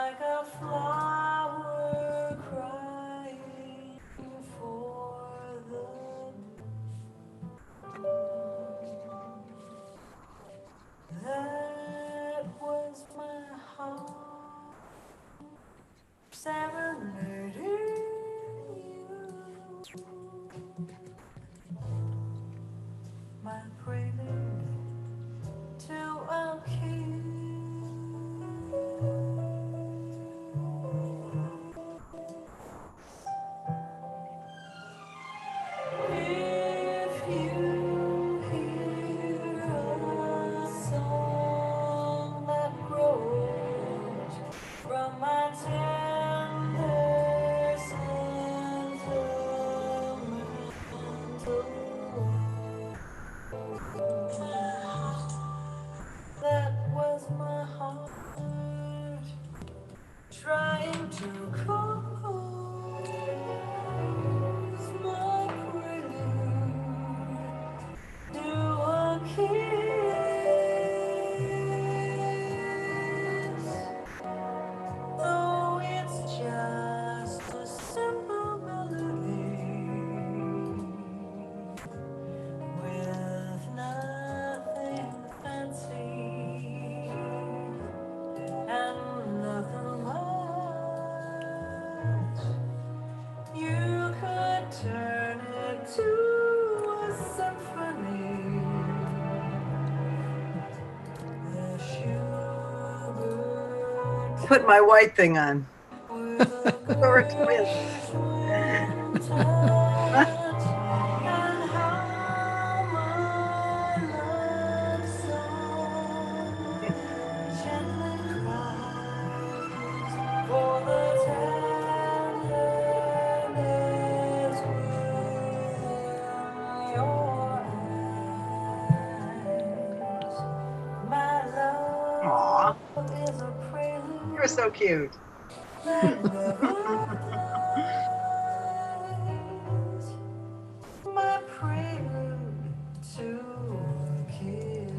like a flower crying for the that was my heart serenading you, my prelude to a kiss. If you hear a song that grows from my tender sentimental, that was my heart trying to compose my prelude to a kiss. Though it's just a simple melody with nothing fancy and nothing much, you could turn it to a symphony. The sugar Put my white thing on. with a Or a twist. gershwin touch, and how my love song gently cries for the tenderness within your eyes. My Aw, love is a prelude you're so cute. that never dies. My prelude to a kiss.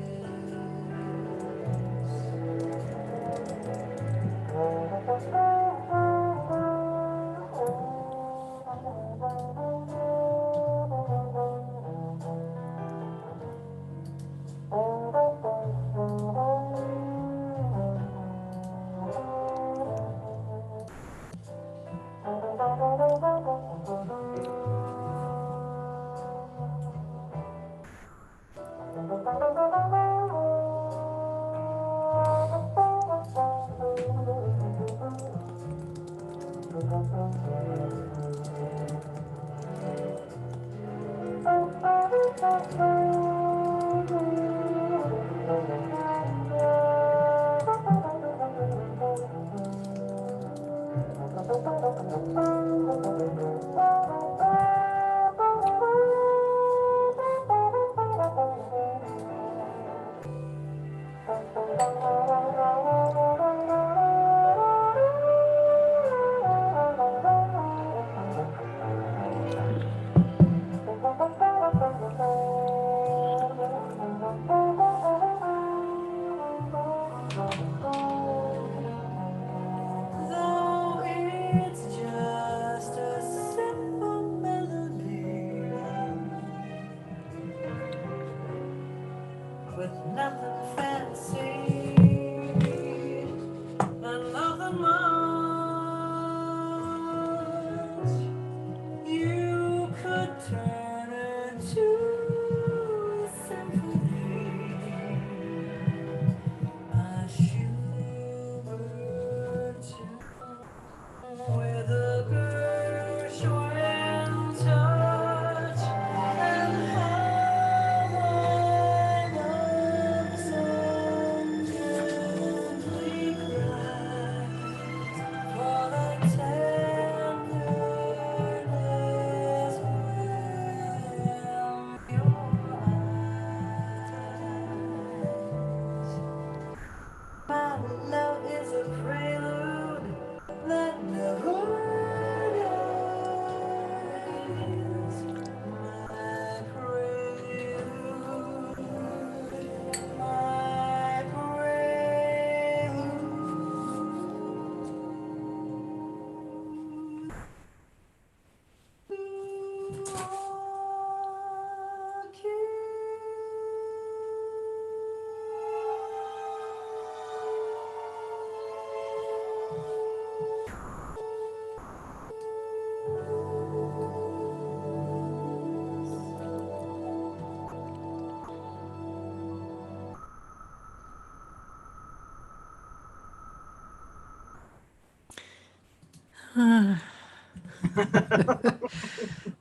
Though it's just a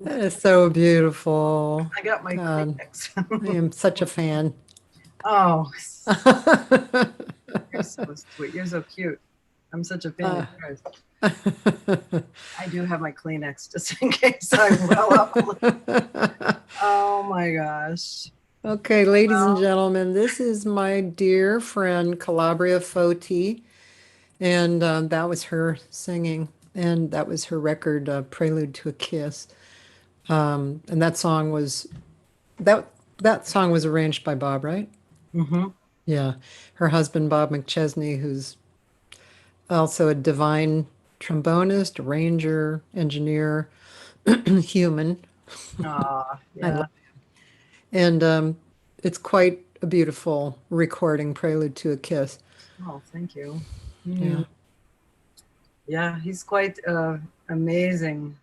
That is so beautiful. I got my God, I Kleenex. am such a fan. Oh, you're so sweet. You're so cute. I'm such a fan of yours. I do have my Kleenex just in case I well up a little. Oh my gosh. Okay, ladies and Well, gentlemen, this is my dear friend Calabria Foti, and that was her singing, and that was her record, "Prelude to a Kiss." And that that song was arranged by Bob, right? mm-hmm. Yeah, her husband Bob McChesney, who's also a divine trombonist, arranger, engineer, human. I Yeah. love, and it's quite a beautiful recording, "Prelude to a Kiss." Oh, thank you. Yeah. Mm. Yeah, he's quite amazing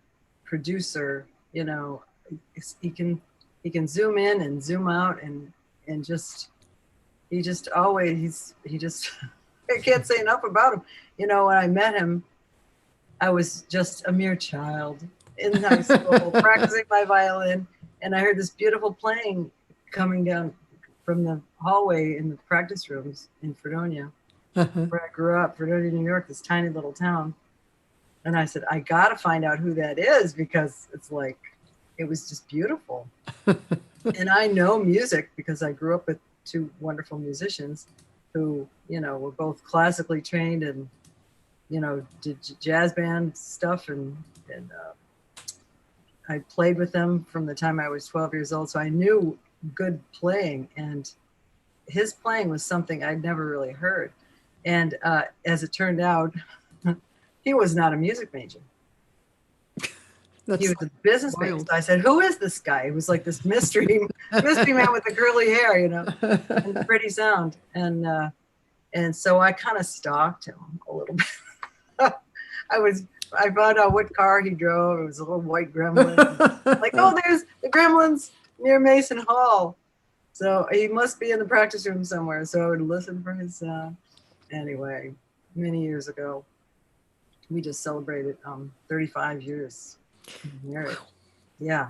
producer. You know, he can zoom in and zoom out and just he just always he just I can't say enough about him. You know, when I met him, I was just a mere child in high school practicing my violin, and I heard this beautiful playing coming down from the hallway in the practice rooms in Fredonia, Uh-huh. where I grew up, Fredonia, New York, this tiny little town. And I said, I got to find out who that is because it's like, it was just beautiful. And I know music because I grew up with two wonderful musicians who, were both classically trained and, did jazz band stuff. And I played with them from the time I was 12 years old. So I knew good playing. And his playing was something I'd never really heard. And as it turned out, he was not a music major. He That's was a business major. wild. So I said, "Who is this guy?" He was like this mystery man with the curly hair, and the pretty sound. And so I kind of stalked him a little bit. I found out what car he drove. It was a little white Gremlin. Like, oh, there's the Gremlins near Mason Hall. So he must be in the practice room somewhere. So I would listen for his. Anyway, many years ago, we just celebrated 35 years married. Yeah,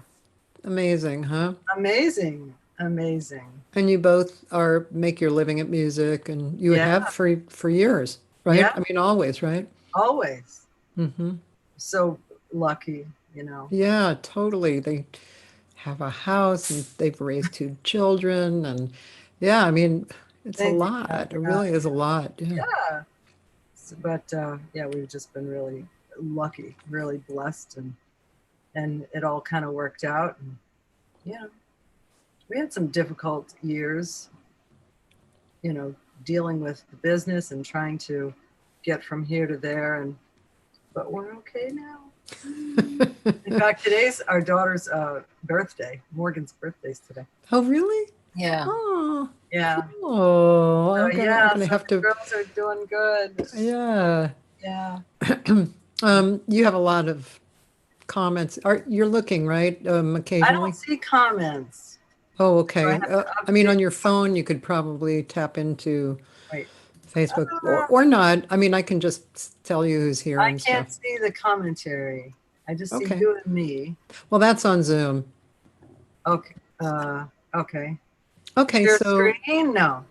Amazing, huh? amazing, amazing. And you both are make your living at music, and you Yeah, have for years, right? yeah, I mean, always, right? always. Hmm. So lucky. Yeah, totally. They have a house and they've raised two children, and yeah, I mean, it's a Thank you. lot. It Yeah, really is a lot. Yeah. yeah. But yeah, we've just been really lucky, really blessed, and it all kind of worked out. And yeah, we had some difficult years, you know, dealing with the business and trying to get from here to there, and but we're okay now. In fact, today's our daughter's birthday. Morgan's birthday's today. Oh, really? Yeah. Oh, Yeah. oh, So I'm yeah, gonna so have the to, girls are doing good. yeah. Yeah. You have a lot of comments. You're looking, right? I don't Occasionally. see comments. Oh, So I okay. have to I mean, update. on your phone, you could probably tap into Wait. Facebook Uh, or not. I mean, I can just tell you who's here I and can't stuff. see the commentary. I just see Okay. you and me. Well, that's on Zoom. Okay. Okay. Okay, Share so screen? No.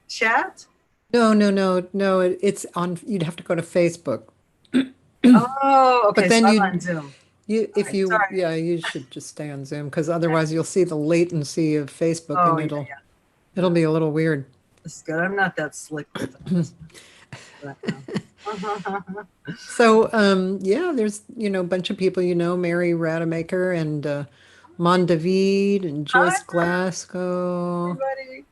Chat? no, no, no, no. It's on. You'd have to go to Facebook, Oh, but okay. So then I'm on Zoom. All if right. you, Sorry. yeah, you should just stay on Zoom because otherwise you'll see the latency of Facebook Oh, and yeah. it'll No, be a little weird. this is good. I'm not that slick with this. But, So, yeah, there's, a bunch of people, Mary Rademacher and Mondavid and Hi, Joyce Glasgow. everybody.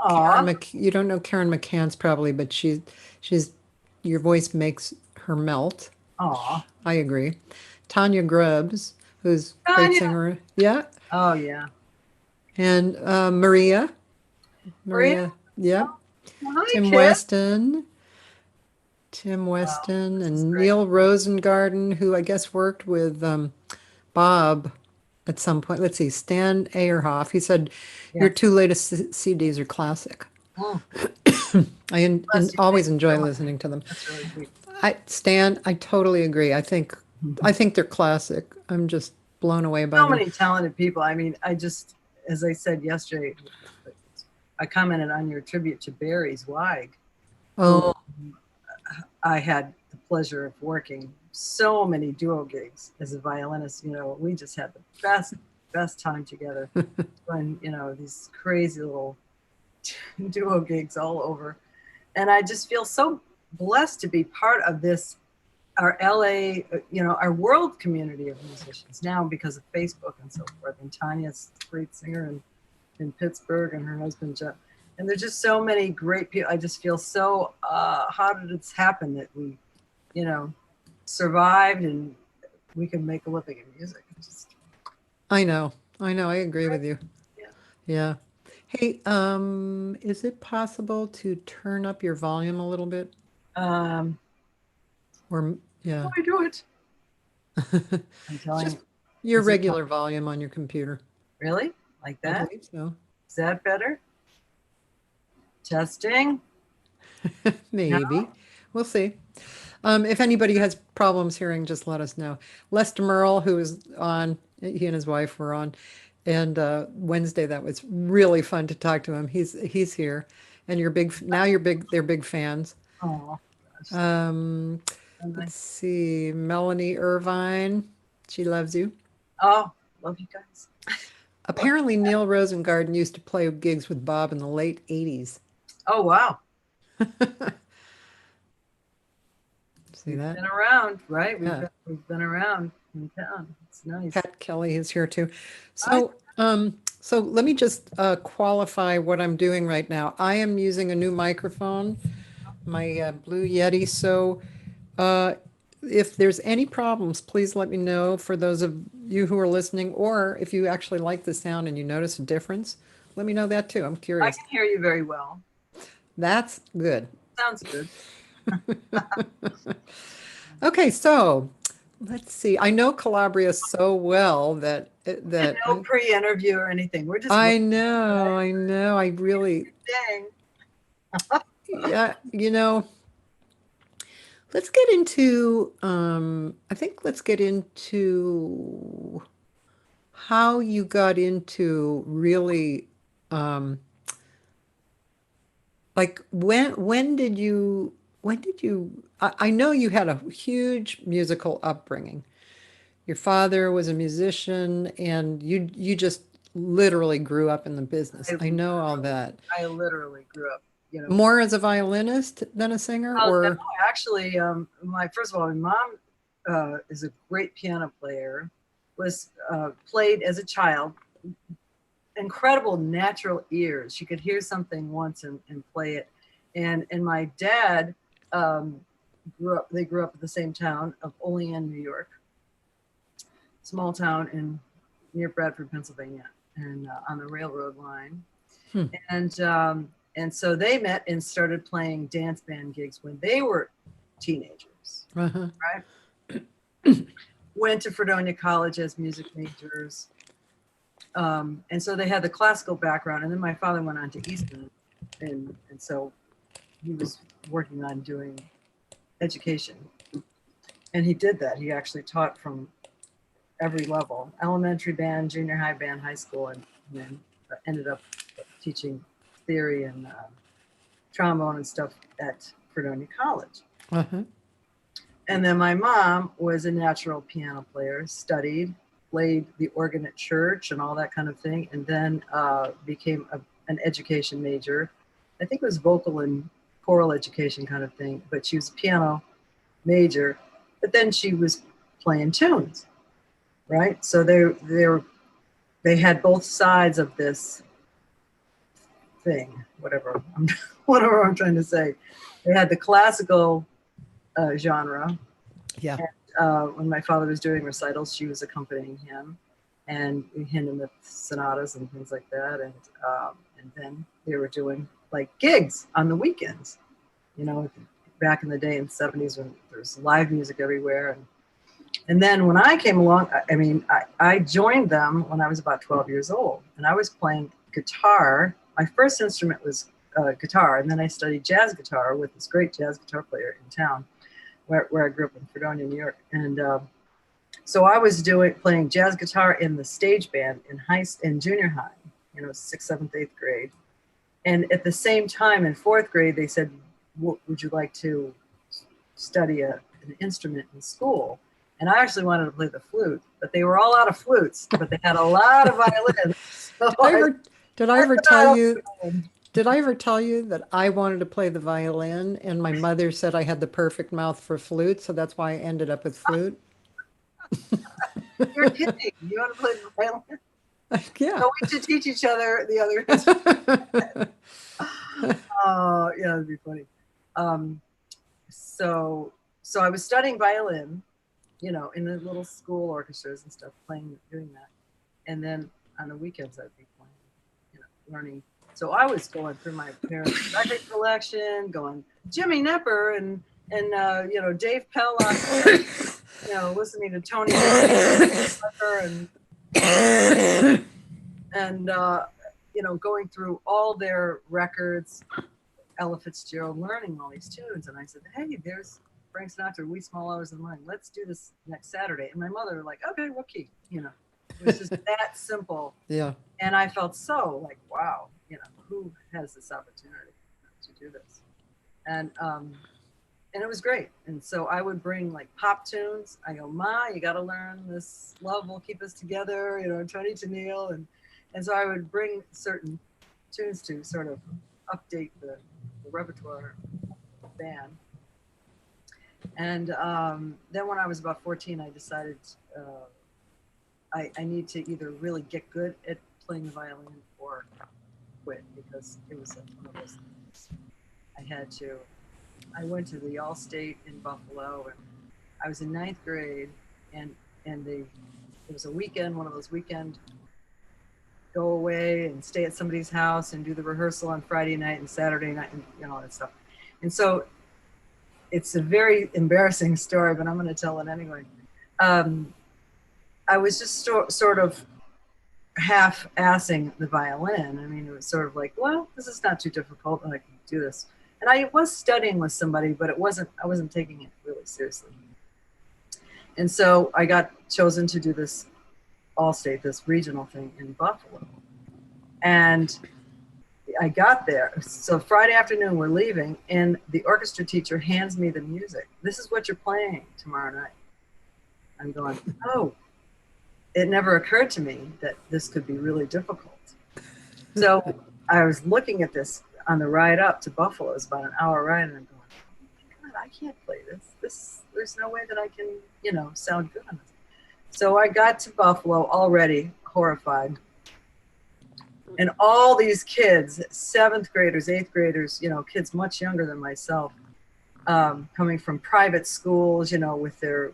Karen Aw. You don't know Karen McCann's probably, but she's, your voice makes her melt. Aw. I agree. Tanya Grubbs, who's a great Tanya. singer. Yeah. Oh, yeah. And Maria. Maria. Maria. Yep. Oh, hi, Tim kid. Weston. Tim Wow. Weston This is and great. Neil Rosengarten, who I guess worked with Bob at some point. Let's see, Stan Ayerhoff. He said, Yeah. "Your two latest CDs are classic." Mm. I Bless you. Thank always you enjoy so much. listening to them. That's really sweet. I totally agree. I think they're classic. I'm just blown away by So them. many talented people. I mean, as I said yesterday, I commented on your tribute to Barry Zweig, who Oh, I had the pleasure of working so many duo gigs as a violinist. We just had the best time together when, these crazy little duo gigs all over. And I just feel so blessed to be part of this, our LA, our world community of musicians now because of Facebook and so forth. And Tanya's a great singer in Pittsburgh, and her husband, Jeff. And there's just so many great people. I just feel so, how did it happen that we, survived and we can make a living in music? I know. I agree with you. Yeah. Yeah. Hey, is it possible to turn up your volume a little bit? Um, Or, yeah, how do I do it? I'm telling just you. your Is it regular volume on your computer. really like I that? believe so. Is that better? Testing. No? Maybe. We'll see. If anybody has problems hearing, just let us know. Lester Merle, who was on, he and his wife were on, and Wednesday that was really fun to talk to him. He's here, and they're big fans. Oh, gosh. Um, And let's see, Melanie Irvine, she loves you. oh, love you guys. Apparently, Neil Rosengarten used to play gigs with Bob in the late 80s. Oh, wow. See We've that? been around, right? Yeah. We've been around in town. It's nice. Pat Kelly is here too. I, So let me just qualify what I'm doing right now. I am using a new microphone, my Blue Yeti. So uh, if there's any problems, please let me know for those of you who are listening, or if you actually like the sound and you notice a difference, let me know that too. I'm I curious. can hear you very well. That's good. Sounds good. Okay, so let's see. I know Calabria so well that And that no pre-interview or anything. We're just I know, I know. I really, dang. yeah, let's get into, I think let's get into how you got into really, um, like I know you had a huge musical upbringing. Your father was a musician and you just literally grew up in the business. I I know all literally, that. I literally grew up, More as a violinist than a singer, Oh, no, or actually, first of all, my mom is a great piano player. Was played as a child. Incredible natural ears. She could hear something once and play it. And my dad grew up. They grew up in the same town of Olean, New York, small town near Bradford, Pennsylvania, and on the railroad line. Hmm. And so they met and started playing dance band gigs when they were teenagers. uh-huh. Right? Went to Fredonia College as music majors. And so they had the classical background. And then my father went on to Eastman. And so he was working on doing education. And he did that. He actually taught from every level, elementary band, junior high band, high school, and then ended up teaching theory and trombone and stuff at Fredonia College. Uh-huh. And then my mom was a natural piano player, studied, played the organ at church and all that kind of thing, and then became an education major. I think it was vocal and choral education kind of thing, but she was a piano major. But then she was playing tunes, right? So they had both sides of this thing, whatever I'm trying to say. They had the classical genre. Yeah. And when my father was doing recitals, she was accompanying him, and we hit him with sonatas and things like that. And then they were doing like gigs on the weekends, back in the day in the 70s when there was live music everywhere. And then when I came along, I joined them when I was about 12 years old, and I was playing guitar. My first instrument was guitar, and then I studied jazz guitar with this great jazz guitar player in town. where I grew up in Fredonia, New York. And so I was playing jazz guitar in the stage band in junior high, sixth, seventh, eighth grade. And at the same time in fourth grade, they said, would you like to study an instrument in school? And I actually wanted to play the flute, but they were all out of flutes, but they had a lot of violins. So Did I ever tell you? Did I ever tell you that I wanted to play the violin and my mother said I had the perfect mouth for flute, so that's why I ended up with flute? You're kidding. You want to play the violin? Yeah. So we should teach each other the other instrument. Oh, yeah, that'd be funny. So I was studying violin, in the little school orchestras and stuff, doing that. And then on the weekends I'd be playing, learning. So I was going through my parents' record collection, going Jimmy Nepper and Dave Pellock, listening to Tony and going through all their records, Ella Fitzgerald, learning all these tunes. And I said, hey, there's Frank Sinatra, Wee Small Hours of Mine. Let's do this next Saturday. And my mother like, okay, what key? It was just that simple. Yeah. And I felt so like, wow, who has this opportunity to do this? And it was great. And so I would bring like pop tunes. I go, Ma, you got to learn this Love Will Keep Us Together, Tony Tennille. And so I would bring certain tunes to sort of update the repertoire band. And then when I was about 14, I decided I need to either really get good at playing the violin or quit, because it was one of those things. I went to the Allstate in Buffalo, and I was in ninth grade, and it was a weekend, one of those weekend go away and stay at somebody's house and do the rehearsal on Friday night and Saturday night and all that stuff. And so it's a very embarrassing story, but I'm going to tell it anyway. I was just sort of half-assing the violin. I mean, it was sort of like, well, this is not too difficult, and I can do this. And I was studying with somebody, but I wasn't taking it really seriously. And so I got chosen to do this Allstate, this regional thing in Buffalo. And I got there. So Friday afternoon, we're leaving, and the orchestra teacher hands me the music. This is what you're playing tomorrow night. I'm going, oh, it never occurred to me that this could be really difficult. So I was looking at this on the ride up to Buffalo. It's about an hour ride, and I'm going, oh my God, I can't play this. There's no way that I can, sound good on this. So I got to Buffalo already horrified. And all these kids, 7th graders, 8th graders, kids much younger than myself, coming from private schools, with their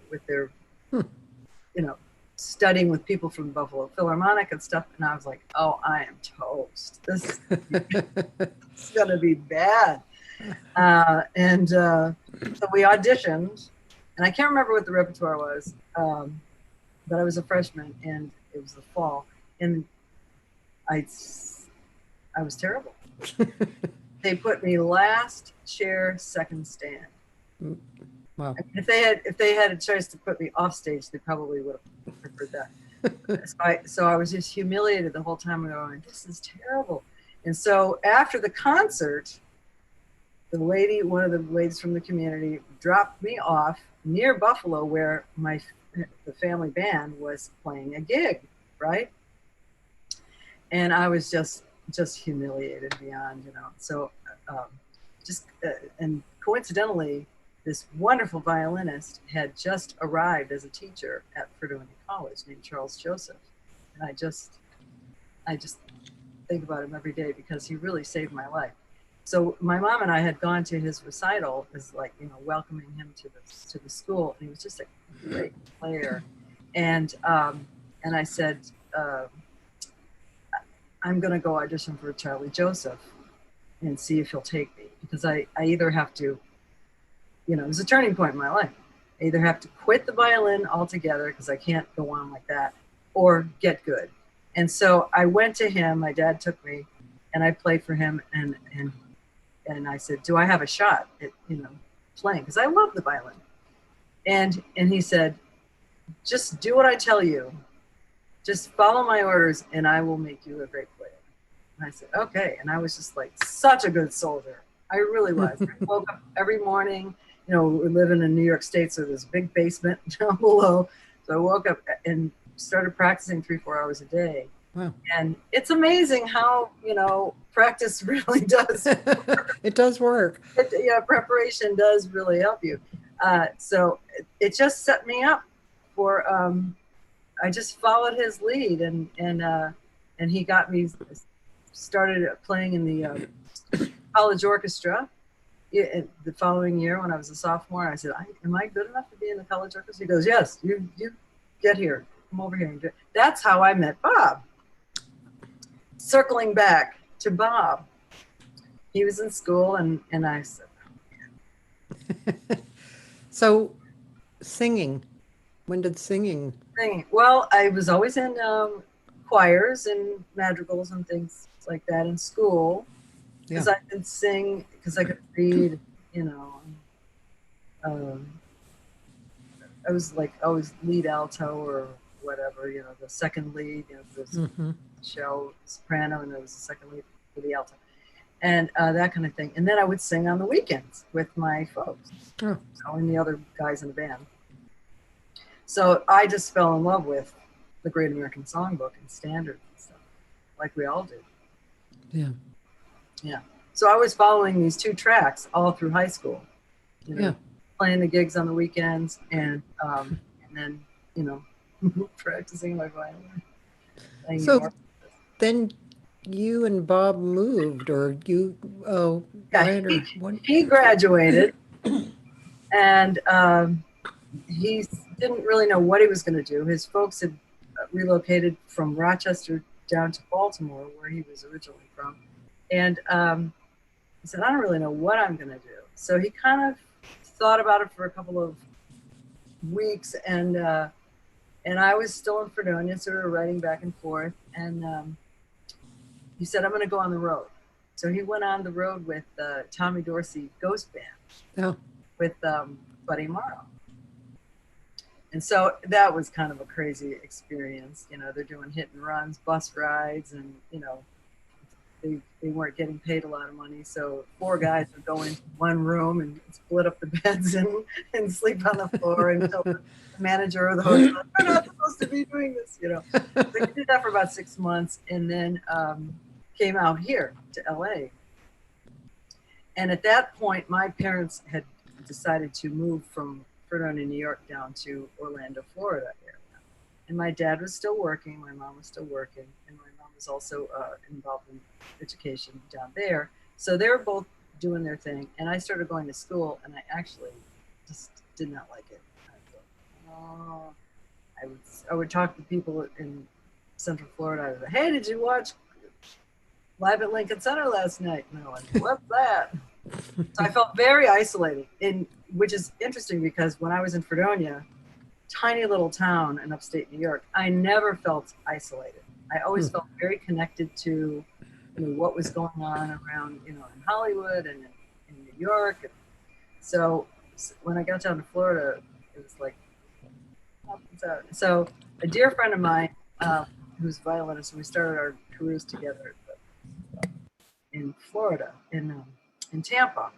studying with people from the Buffalo Philharmonic and stuff. And I was like, oh, I am toast. This is going to be bad. So we auditioned, and I can't remember what the repertoire was, but I was a freshman, and it was the fall, and I was terrible. They put me last chair, second stand. Wow. If they had a choice to put me off stage, they probably would have preferred that. So I was just humiliated the whole time. Going, this is terrible. And so after the concert, one of the ladies from the community, dropped me off near Buffalo, where the family band was playing a gig, right? And I was just humiliated beyond, So and coincidentally, this wonderful violinist had just arrived as a teacher at Fredonia College, named Charles Joseph. And I just think about him every day, because he really saved my life. So my mom and I had gone to his recital as welcoming him to the school, and he was just a great player. And I said, I'm going to go audition for Charlie Joseph and see if he'll take me, because I either have to, it was a turning point in my life. I either have to quit the violin altogether, because I can't go on like that, or get good. And so I went to him. My dad took me, and I played for him, and I said, do I have a shot at playing? Because I love the violin. And he said, just do what I tell you. Just follow my orders and I will make you a great player. And I said, okay. And I was just like such a good soldier. I really was. I woke up every morning. You know, we live in New York State, so there's a big basement down below. So I woke up and started practicing 3-4 hours a day. Wow. And it's amazing how, you know, practice really does. It does work. Yeah, preparation does really help you. So it just set me up for, I just followed his lead and he got me started playing in the college orchestra. The following year when I was a sophomore, I said, am I good enough to be in the college orchestra? He goes, yes, you get here, come over here and do it. That's how I met Bob. Circling back to Bob, he was in school and I said, So singing, when did singing? well, I was always in choirs and madrigals and things like that in school because I could sing, because I could read, you know. I was like always lead alto or whatever, you know, the second lead, you know, there's show soprano and there was the second lead for the alto and that kind of thing. And then I would sing on the weekends with my folks, and the other guys in the band. So I just fell in love with the Great American Songbook and standards and stuff, like we all did. Yeah. So I was following these 2 tracks all through high school, you know, playing the gigs on the weekends and then, you know, practicing my violin. So then you and Bob moved, or you, he graduated and he didn't really know what he was going to do. His folks had relocated from Rochester down to Baltimore, where he was originally from. And he said, I don't really know what I'm going to do. So he kind of thought about it for a couple of weeks. And I was still in Fredonia, sort of writing back and forth. And he said, I'm going to go on the road. So he went on the road with Tommy Dorsey Ghost Band with Buddy Morrow. And so that was kind of a crazy experience. You know, they're doing hit and runs, bus rides, and, you know, they weren't getting paid a lot of money. So 4 guys would go into one room and split up the beds and sleep on the floor until the manager of the hotel, we're not supposed to be doing this, you know. So we did that for about 6 months and then came out here to LA. And at that point, my parents had decided to move from Fredonia, New York down to Orlando, Florida area. And my dad was still working, my mom was still working, and my mom was also involved in education down there. So they were both doing their thing, and I started going to school, and I actually just did not like it. I would talk to people in Central Florida. I would say, hey, did you watch Live at Lincoln Center last night? And they're like, what's that? So I felt very isolated, which is interesting because when I was in Fredonia, tiny little town in upstate New York, I never felt isolated. I always felt very connected to, you know, what was going on around, you know, in Hollywood and in New York. And so when I got down to Florida, it was like, so a dear friend of mine, who's a violinist, and we started our careers together in Florida, in Tampa.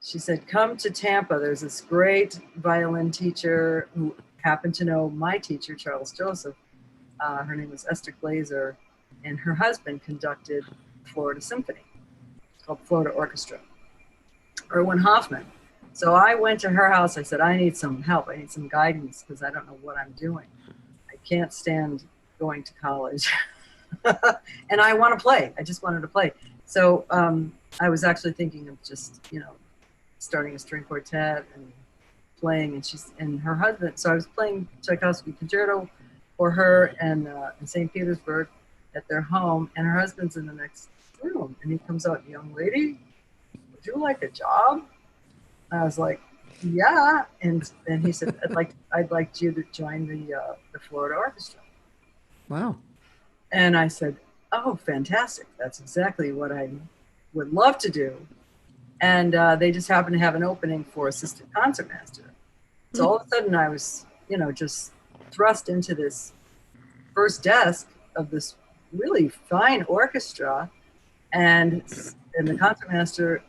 She said, come to Tampa. There's this great violin teacher who happened to know my teacher, Charles Joseph. Her name was Esther Glazer, and her husband conducted Florida Symphony. It's called Florida Orchestra. Erwin Hoffman. So I went to her house. I said, I need some help. I need some guidance because I don't know what I'm doing. I can't stand going to college. And I want to play. I just wanted to play. So I was actually thinking of just, you know, starting a string quartet and playing. And her husband, so I was playing Tchaikovsky Concerto for her and in St. Petersburg at their home. And her husband's in the next room. And he comes out, young lady, would you like a job? I was like, yeah. And he said, I'd like you to join the Florida Orchestra. Wow. And I said, oh, fantastic. That's exactly what I would love to do. And they just happened to have an opening for assistant concertmaster. So all of a sudden I was, just thrust into this first desk of this really fine orchestra. And the concertmaster,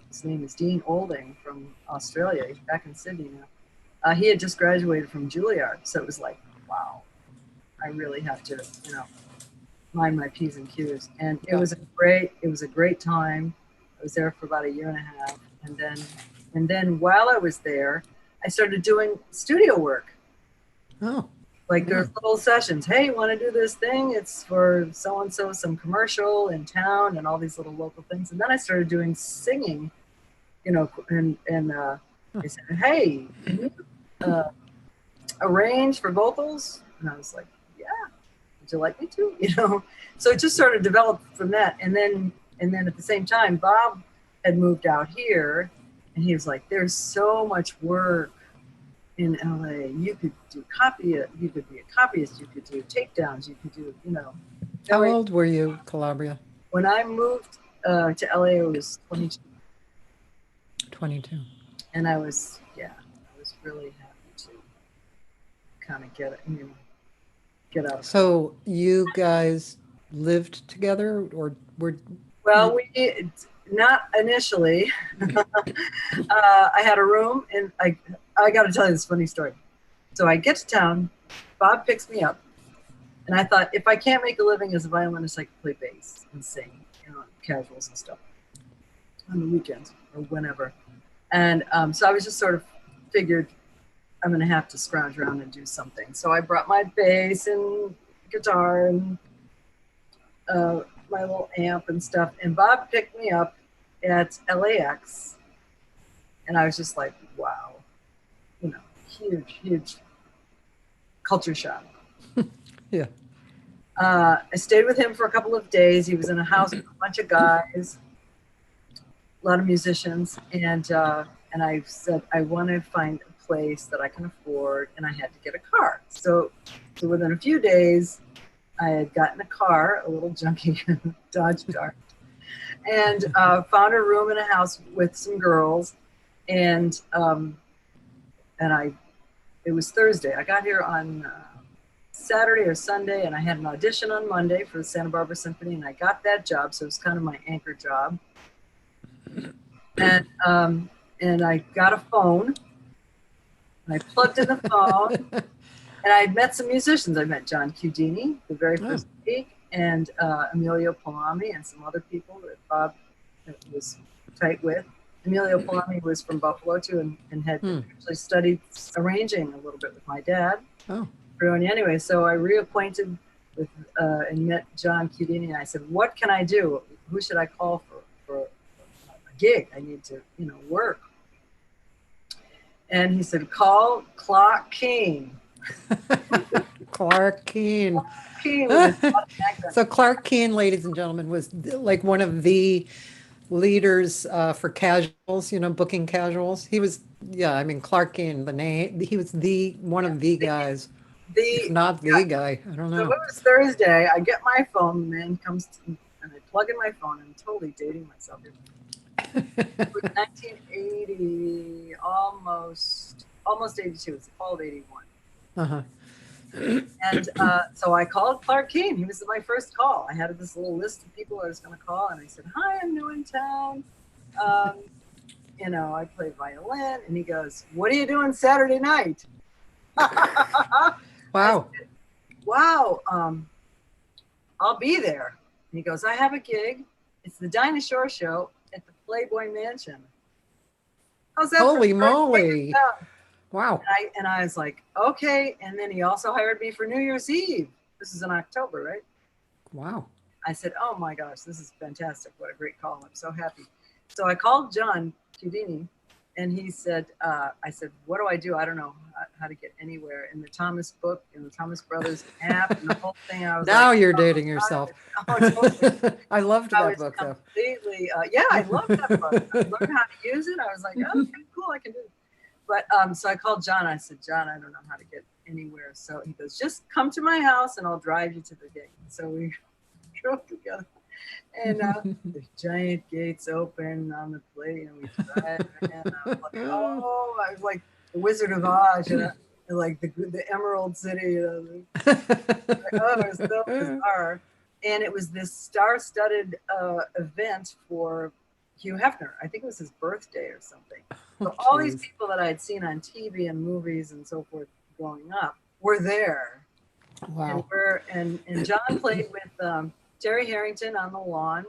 his name is Dean Olding from Australia. He's back in Sydney now. He had just graduated from Juilliard. So it was like, wow, I really have to, mind my P's and Q's. And it was a great time. I was there for about a year and a half. And then while I was there, I started doing studio work. Oh. Like there's little sessions. Hey, you want to do this thing? It's for so-and-so, some commercial in town and all these little local things. And then I started doing singing, and they said, hey, can you arrange for vocals? And I was like, yeah, would you like me to? So it just sort of developed from that. And then at the same time, Bob had moved out here and he was like, there's so much work in LA. You could do you could be a copyist, you could do takedowns, you could do, How old were you, Calabria? When I moved to LA, I was 22. 22. And I was really happy to kind of get out of. So you guys lived together or were? Well, we not initially. I had a room and I got to tell you this funny story. So I get to town, Bob picks me up, and I thought if I can't make a living as a violinist, I could play bass and sing, casuals and stuff on the weekends or whenever. And so I was just sort of figured I'm going to have to scrounge around and do something. So I brought my bass and guitar and my little amp and stuff. And Bob picked me up at LAX. And I was just like, wow, huge culture shock. Yeah. I stayed with him for a couple of days. He was in a house with a bunch of guys, a lot of musicians. And I said, I want to find a place that I can afford. And I had to get a car. So within a few days, I had gotten a car, a little junky Dodge Dart, and found a room in a house with some girls. And it was Thursday. I got here on Saturday or Sunday, and I had an audition on Monday for the Santa Barbara Symphony, and I got that job. So it was kind of my anchor job. And I got a phone, and I plugged in the phone, and I met some musicians. I met John Chiudini the very first week, and Emilio Palami, and some other people that Bob was tight with. Emilio Palami was from Buffalo too, and had actually studied arranging a little bit with my dad. Oh. Anyway, so I reacquainted with and met John Chiudini, and I said, "What can I do? Who should I call for a gig? I need to, work." And he said, "Call Clark Keane." Clark Keane. So Clark Keane, ladies and gentlemen, was like one of the leaders for casuals, booking casuals. He was, Clark Keane, the name, he was one of the guys, if not the guy. I don't know. So it was Thursday. I get my phone, the man comes and I plug in my phone. I'm totally dating myself here. It was 1980, almost 82. It's the fall of 81. Uh-huh. And so I called Clark Keane. He was my first call. I had this little list of people I was going to call, and I said, "Hi, I'm new in town. I play violin." And he goes, "What are you doing Saturday night?" Wow. Said, "Wow, I'll be there." And he goes, "I have a gig. It's the Dinah Shore Show at the Playboy Mansion." How's that? Holy moly. Wow. And I was like, okay. And then he also hired me for New Year's Eve. This is in October, right? Wow. I said, oh my gosh, this is fantastic. What a great call. I'm so happy. So I called John Chiudini, and he said, I said, what do I do? I don't know how to get anywhere. In the Thomas book, in the Thomas Brothers app, and the whole thing. I was now like, you're dating yourself. Totally. I loved that book, though. Completely, I loved that book. I learned how to use it. I was like, oh, okay, cool, I can do it. But so I called John. I said, "John, I don't know how to get anywhere." So he goes, "Just come to my house and I'll drive you to the gig." So we drove together, and the giant gates open on the plate, and we drive. And I was like, the Wizard of Oz, and like the Emerald City. Oh, it was so bizarre. And it was this star-studded event for Hugh Hefner. I think it was his birthday or something. So all these Jeez. people that I had seen on TV and movies and so forth growing up were there. And Wow. and John played with Terry Harrington on the lawn.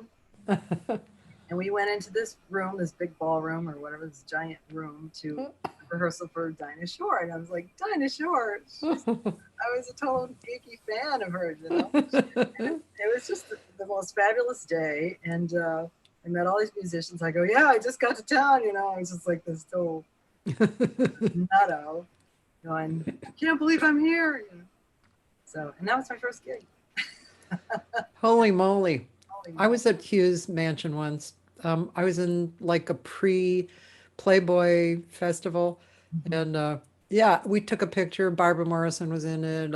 And we went into this room, this big ballroom or whatever, this giant room to rehearsal for Dinah Shore. And I was like, Dinah Shore. I was a total geeky fan of hers, you know. It was just the most fabulous day. And I met all these musicians. I go, yeah, I just got to town, you know. I was just like this total nutto, going, I can't believe I'm here. You know? So, and that was my first gig. Holy moly. Holy I was at Hugh's mansion once. I was in like a pre-Playboy festival, and yeah, we took a picture. Barbara Morrison was in it.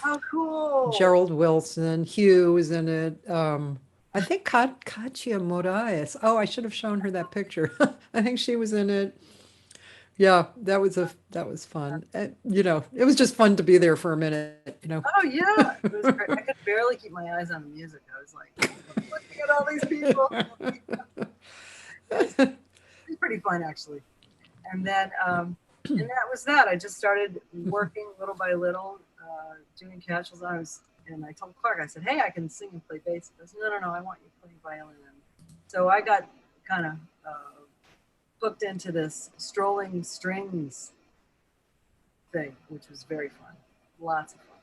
How cool. Gerald Wilson, Hugh was in it. I think Katya Moraes. Oh, I should have shown her that picture. I think she was in it. Yeah, that was fun. You know, it was just fun to be there for a minute. You know. Oh yeah, it was great. I could barely keep my eyes on the music. I was like looking at all these people. It was pretty fun actually. And then and that was that. I just started working little by little, doing casuals. And I told Clark, I said, hey, I can sing and play bass. He goes, no, I want you playing violin. So I got kind of booked into this strolling strings thing, which was very fun. Lots of fun.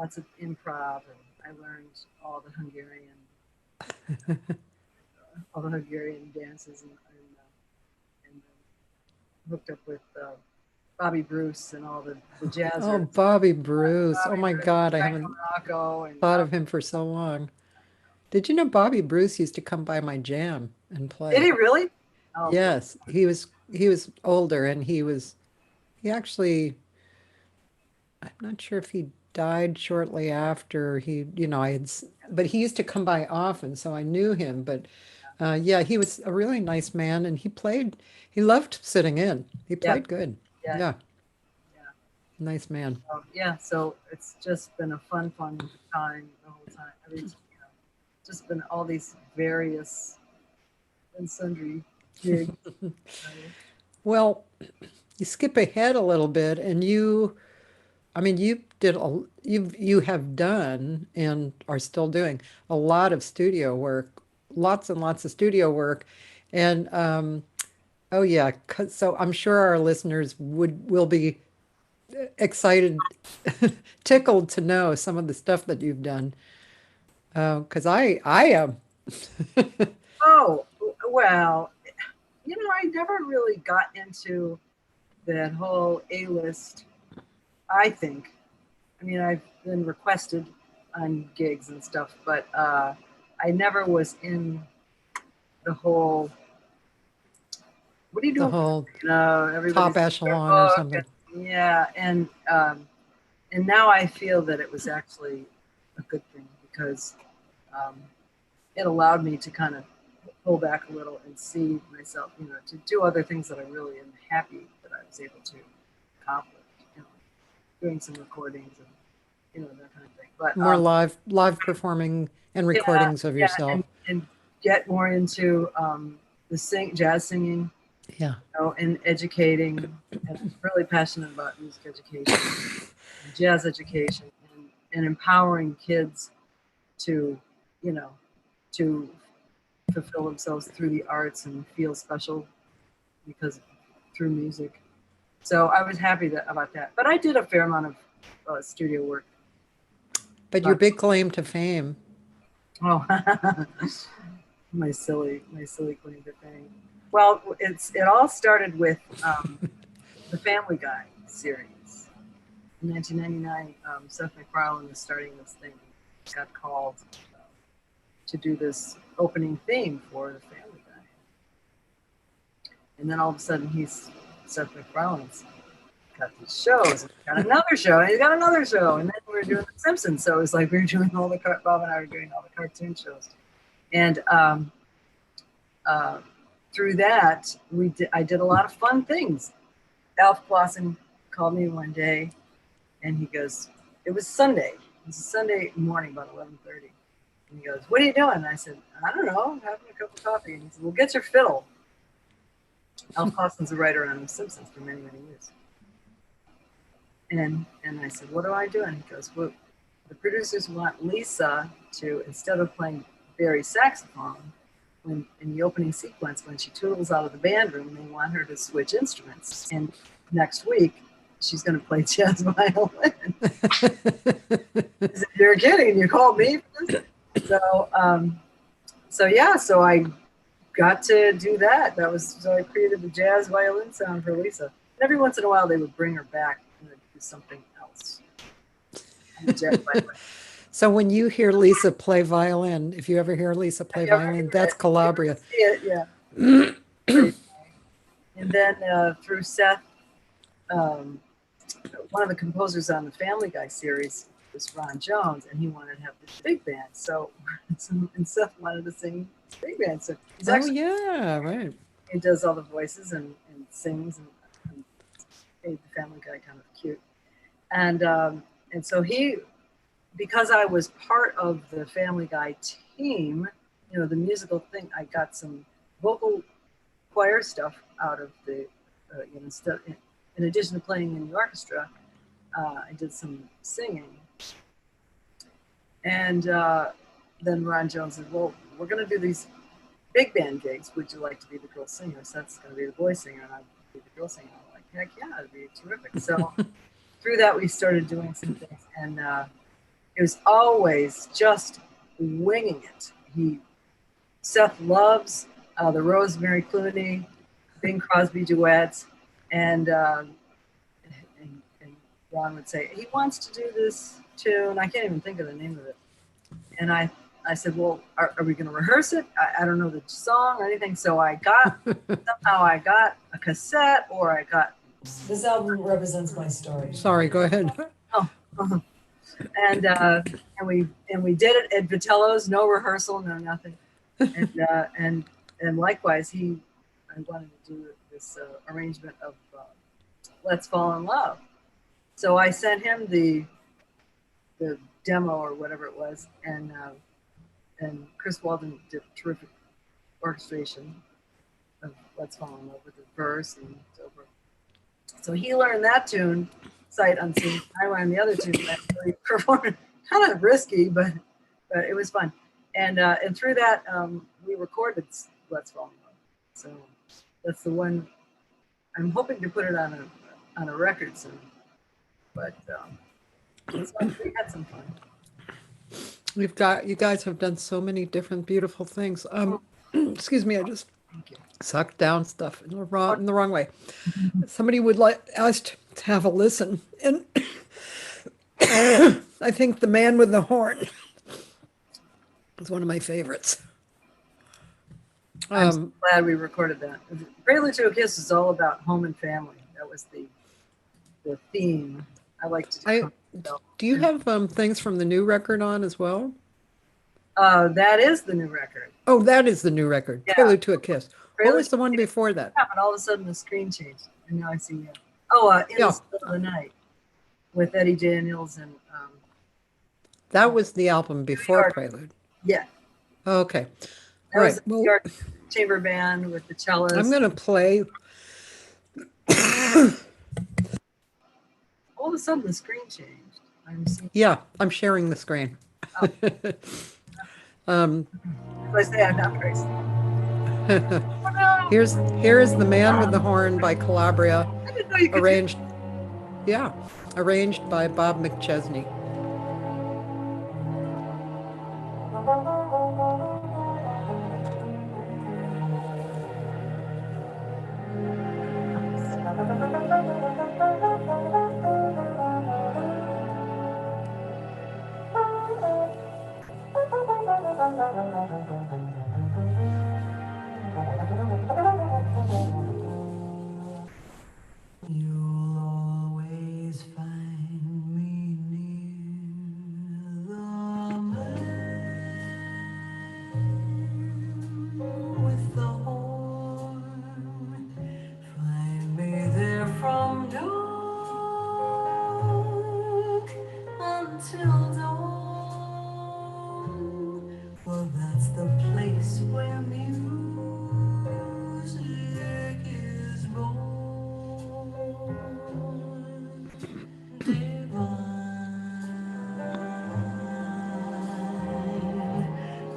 Lots of improv, and I learned all the Hungarian dances, and hooked up with Bobby Bruce and all the jazzers. Oh, Bobby Bruce. Oh Bobby my Bruce, God, I Frank haven't Morocco, and thought of him for so long. Did you know Bobby Bruce used to come by my jam and play? did he really? Oh, Yes, he was older and he actually I'm not sure if he died shortly after he, you know, but he used to come by often, so I knew him. But yeah, he was a really nice man, and he loved sitting in. He yeah, played good. yeah, Yeah, yeah. nice man. Yeah, so it's just been a fun time the whole time. Just been all these various and sundry gigs. Well, you skip ahead a little bit, and I mean, you have done and are still doing a lot of studio work, lots and lots of studio work, and oh yeah, so I'm sure our listeners will be excited, tickled to know some of the stuff that you've done, because I am. Oh, well, I never really got into that whole A-list, I think. I mean, I've been requested on gigs and stuff, but I never was in the whole, what are you The doing? whole Everybody's top their echelon or book. something. Yeah, and now I feel that it was actually a good thing because um, it allowed me to kind of pull back a little and see myself, to do other things that I really am happy that I was able to accomplish, doing some recordings and, that kind of thing. But More live performing and yeah, recordings of yeah, yourself. and get more into jazz singing, Yeah. and educating. And I'm really passionate about music education, jazz education, and empowering kids to, you know, to fulfill themselves through the arts and feel special because through music. So I was happy about that. But I did a fair amount of studio work. But your big claim to fame. Oh, my silly claim to fame. Well, it all started with the Family Guy series. In 1999, Seth MacFarlane was starting this thing. He got called to do this opening theme for the Family Guy. And then all of a sudden, Seth MacFarlane's got these shows, and he's got another show, and he's got another show, and then we were doing The Simpsons. So it was like we were doing Bob and I were doing all the cartoon shows, and through that I did a lot of fun things. Alf Clausen called me one day, and he goes, it was Sunday. It was a Sunday morning, about 11:30. And he goes, "What are you doing?" And I said, "I don't know, having a cup of coffee." And he said, "Well, get your fiddle." Alf Clausen's a writer on The Simpsons for many, many years. And I said, "What do I do?" And he goes, "Well, the producers want Lisa to, instead of playing Barry's saxophone, when in the opening sequence, when she toodles out of the band room, they want her to switch instruments. And next week, she's going to play jazz violin." I said, "You're kidding. You called me for this?" So I got to do that. So I created the jazz violin sound for Lisa. And every once in a while, they would bring her back and do something else on the jazz violin. So when you hear Lisa play violin, if you ever hear Lisa play violin, that's Calabria. See it, yeah. And then through Seth, one of the composers on the Family Guy series was Ron Jones, and he wanted to have this big band. So and Seth wanted to sing big band. So he's actually, yeah, right. he does all the voices and sings and made the Family Guy kind of cute. And so he, because I was part of the Family Guy team, the musical thing, I got some vocal choir stuff out of the, stuff. In addition to playing in the orchestra, I did some singing. And then Ron Jones said, "Well, we're going to do these big band gigs. Would you like to be the girl singer?" So that's going to be the boy singer, and I'll be the girl singer. I'm like, "Heck yeah, it'd be terrific." So through that, we started doing some things, and it was always just winging it. Seth loves the Rosemary Clooney, Bing Crosby duets, and Ron would say, he wants to do this tune. I can't even think of the name of it. And I said, "Well, are we going to rehearse it? I don't know the song or anything." So somehow I got a cassette, or I got, this album represents my story. Sorry, go ahead. Oh, and we did it at Vitello's, no rehearsal, no nothing. And likewise, I wanted to do this arrangement of "Let's Fall in Love." So I sent him the demo or whatever it was, and Chris Walden did terrific orchestration of "Let's Fall in Love" with the verse and so forth. So he learned that tune sight unseen. I learned the other tune. I really performed, kind of risky, but it was fun. And through that, we recorded "Let's Fall in Love." So that's the one. I'm hoping to put it on a record soon. But we had some fun. You guys have done so many different beautiful things. Excuse me, I just sucked down stuff in the wrong way. Somebody would like us to have a listen, and I think "The Man with the Horn" is one of my favorites. I'm so glad we recorded that. "Prelude to a Kiss" is all about home and family. That was the theme. I like to do you have things from the new record on as well? That is the new record. Oh, that is the new record. Yeah. "Prelude to a Kiss." What was the one before that? And all of a sudden the screen changed, and now I see you. "In the Still of the Night" with Eddie Daniels and. That was the album before Prelude. Yeah. Okay. That was the New York Chamber Band with the cellos. I'm going to play. All of a sudden the screen changed. I'm sharing the screen. Oh. I say I'm not crazy. Here is "The Man with the Horn" by Calabria, arranged by Bob McChesney. You'll always find me near. divine.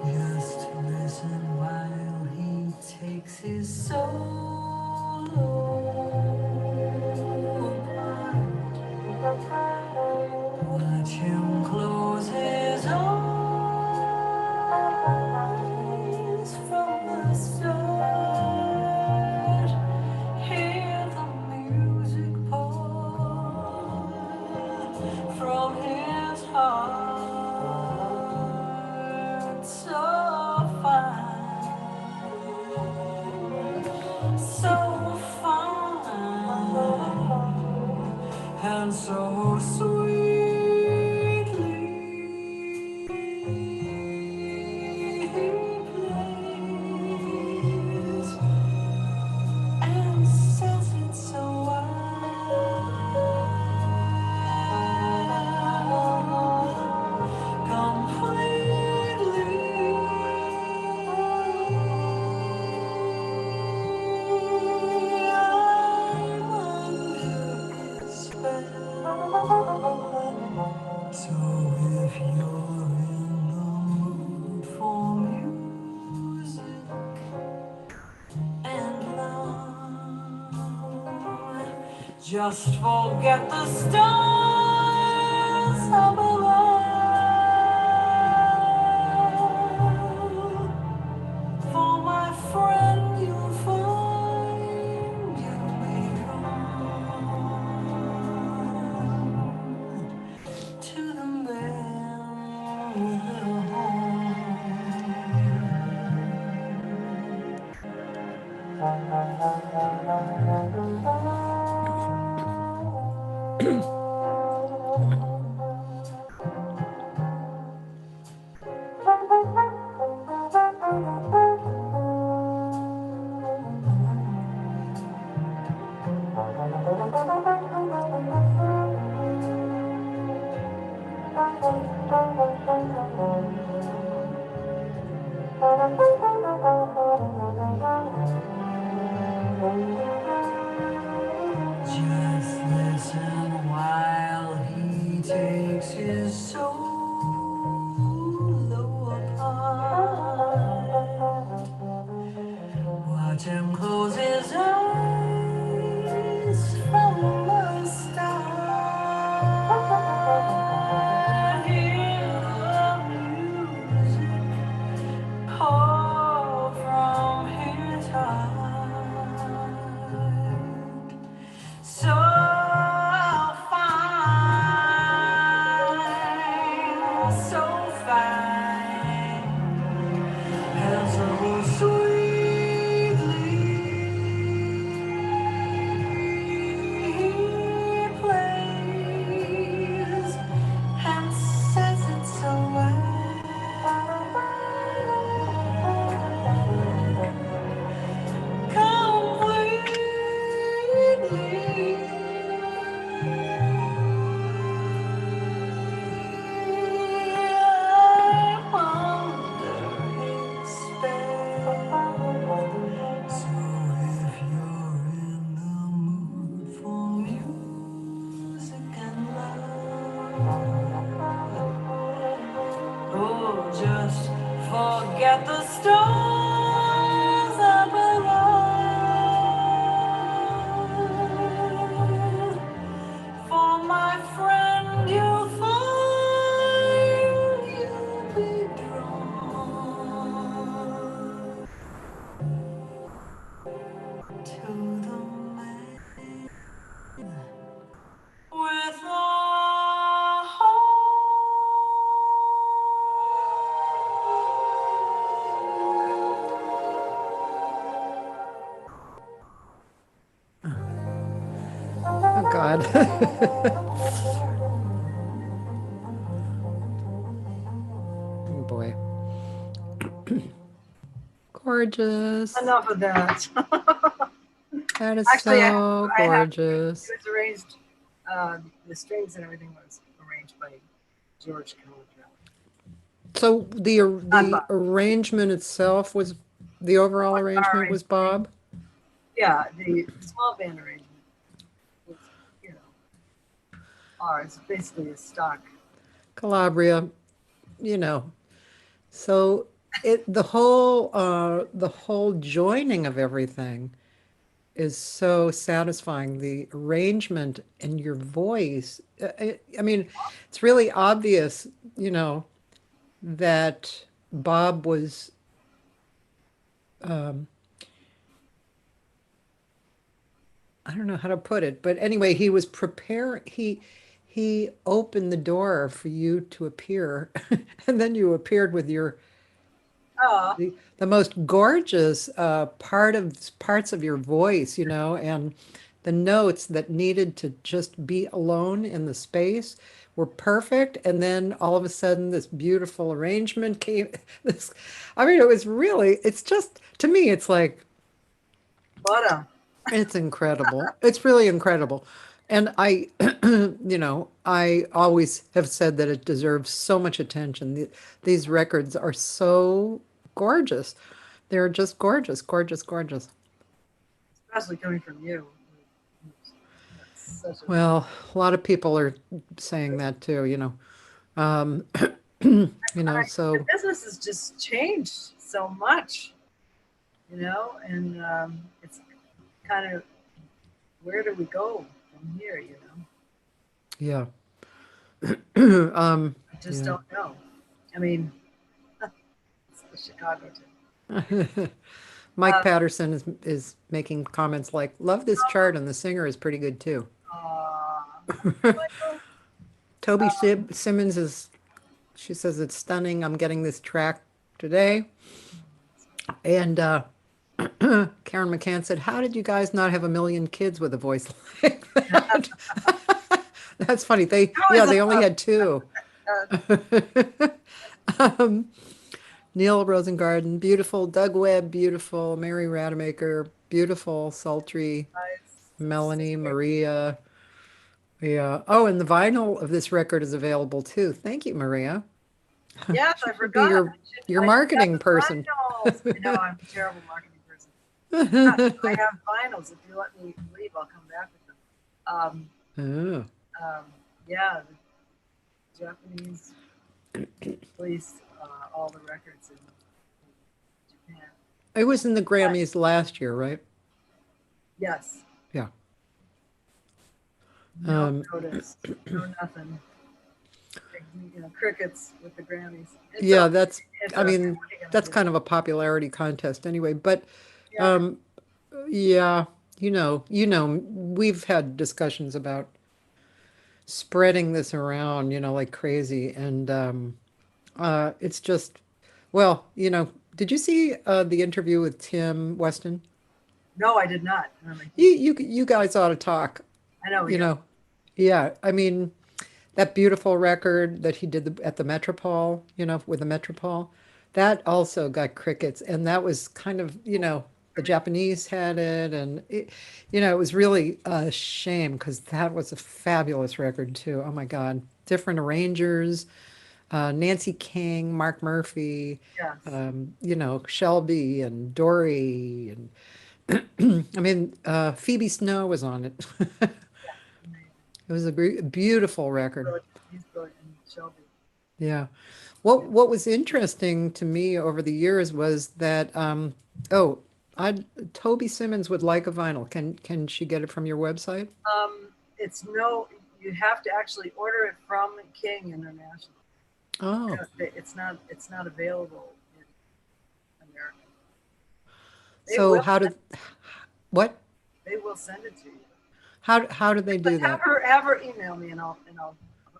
Just listen while he takes his solo apart. Watch him close his eyes from the start. Hear the music pour from his heart. So fine, so fine, and so sweetly he plays and says it so well, completely. I'm under his spell. So if you're in the mood for music and love, just forget the stars up above. For my friend, you'll find you'll be drawn to the man with the Just listen while he takes his solo apart. Watch him close his eyes from the start. Hear the music pour from his heart. So fine, so fine, and so sweetly he plays and says it so well. Just forget the stars up above. For my friend, you'll find you'll be drawn to the man with the Oh God. Oh boy. Gorgeous. Enough of that. That is Actually, so I have. gorgeous. It was arranged. The strings and everything was arranged by George Calabria. So the Bob. arrangement itself was the overall arrangement was Bob. Yeah, the small band arrangement was, are. It's basically a stock. Calabria, you know. So the whole joining of everything is so satisfying. The arrangement and your voice. I mean, it's really obvious, that Bob was I don't know how to put it, but anyway, he was preparing. He opened the door for you to appear, and then you appeared with your Oh, the most gorgeous parts of your voice, and the notes that needed to just be alone in the space were perfect. And then all of a sudden, this beautiful arrangement came. This, I mean, it's just to me, it's like but it's incredible. It's really incredible. And I always have said that it deserves so much attention. These records are so gorgeous. They're just gorgeous, gorgeous, gorgeous. especially coming from you. That's such a Well, a lot of people are saying that too. Um, the so business has just changed so much, and it's kind of where do we go from here? yeah. um, I just yeah. don't know. I mean, it's the Chicago too. Mike Uh, Patterson is making comments like, "Love this chart, and the singer is pretty good too." Michael, Toby Simmons she says it's stunning. I'm getting this track today. And Karen McCann said, "How did you guys not have a million kids with a voice like that?" That's funny. They only had two. um, Neil Rosengarten, beautiful. Doug Webb, beautiful. Mary Rademacher, beautiful. Sultry. it's Melanie, just great. Maria. Yeah. Oh, and the vinyl of this record is available too. Thank you, Maria. Yes, I She should be forgot. your I should have marketing the person. vinyls. I know I'm a terrible marketing person. I have vinyls. If you let me leave, I'll come back with them. Um, Oh. yeah, the Japanese released all the records in Japan. It was in the Grammys last year, right? Yes, Yeah. no Um, notice, no nothing. Crickets with the Grammys. It's yeah, okay. It's I okay. mean, What are you gonna that's do? kind of a popularity contest anyway. But Yeah, um, yeah, we've had discussions about spreading this around, like crazy. And it's just, well, did you see the interview with Tim Weston? no, I did not. You guys ought to talk, I know we you got. know. Yeah, I mean, that beautiful record that he did at the Metropole, with the Metropole, that also got crickets. And that was kind of, the Japanese had it. And, it was really a shame because that was a fabulous record too. Oh my God. Different arrangers, Nancy King, Mark Murphy, Yes. Shelby and Dory. And I mean, Phoebe Snow was on it. Yeah. Amazing. It was a beautiful record. Brilliant. He's brilliant. And Shelby. Yeah. What was interesting to me over the years was that oh, I Toby Simmons would like a vinyl. Can she get it from your website? It's no. You have to actually order it from King International. Oh, It's not. It's not available in America. They so will. how did what? They will send it to you. How do they But do that? have her email me, and I'll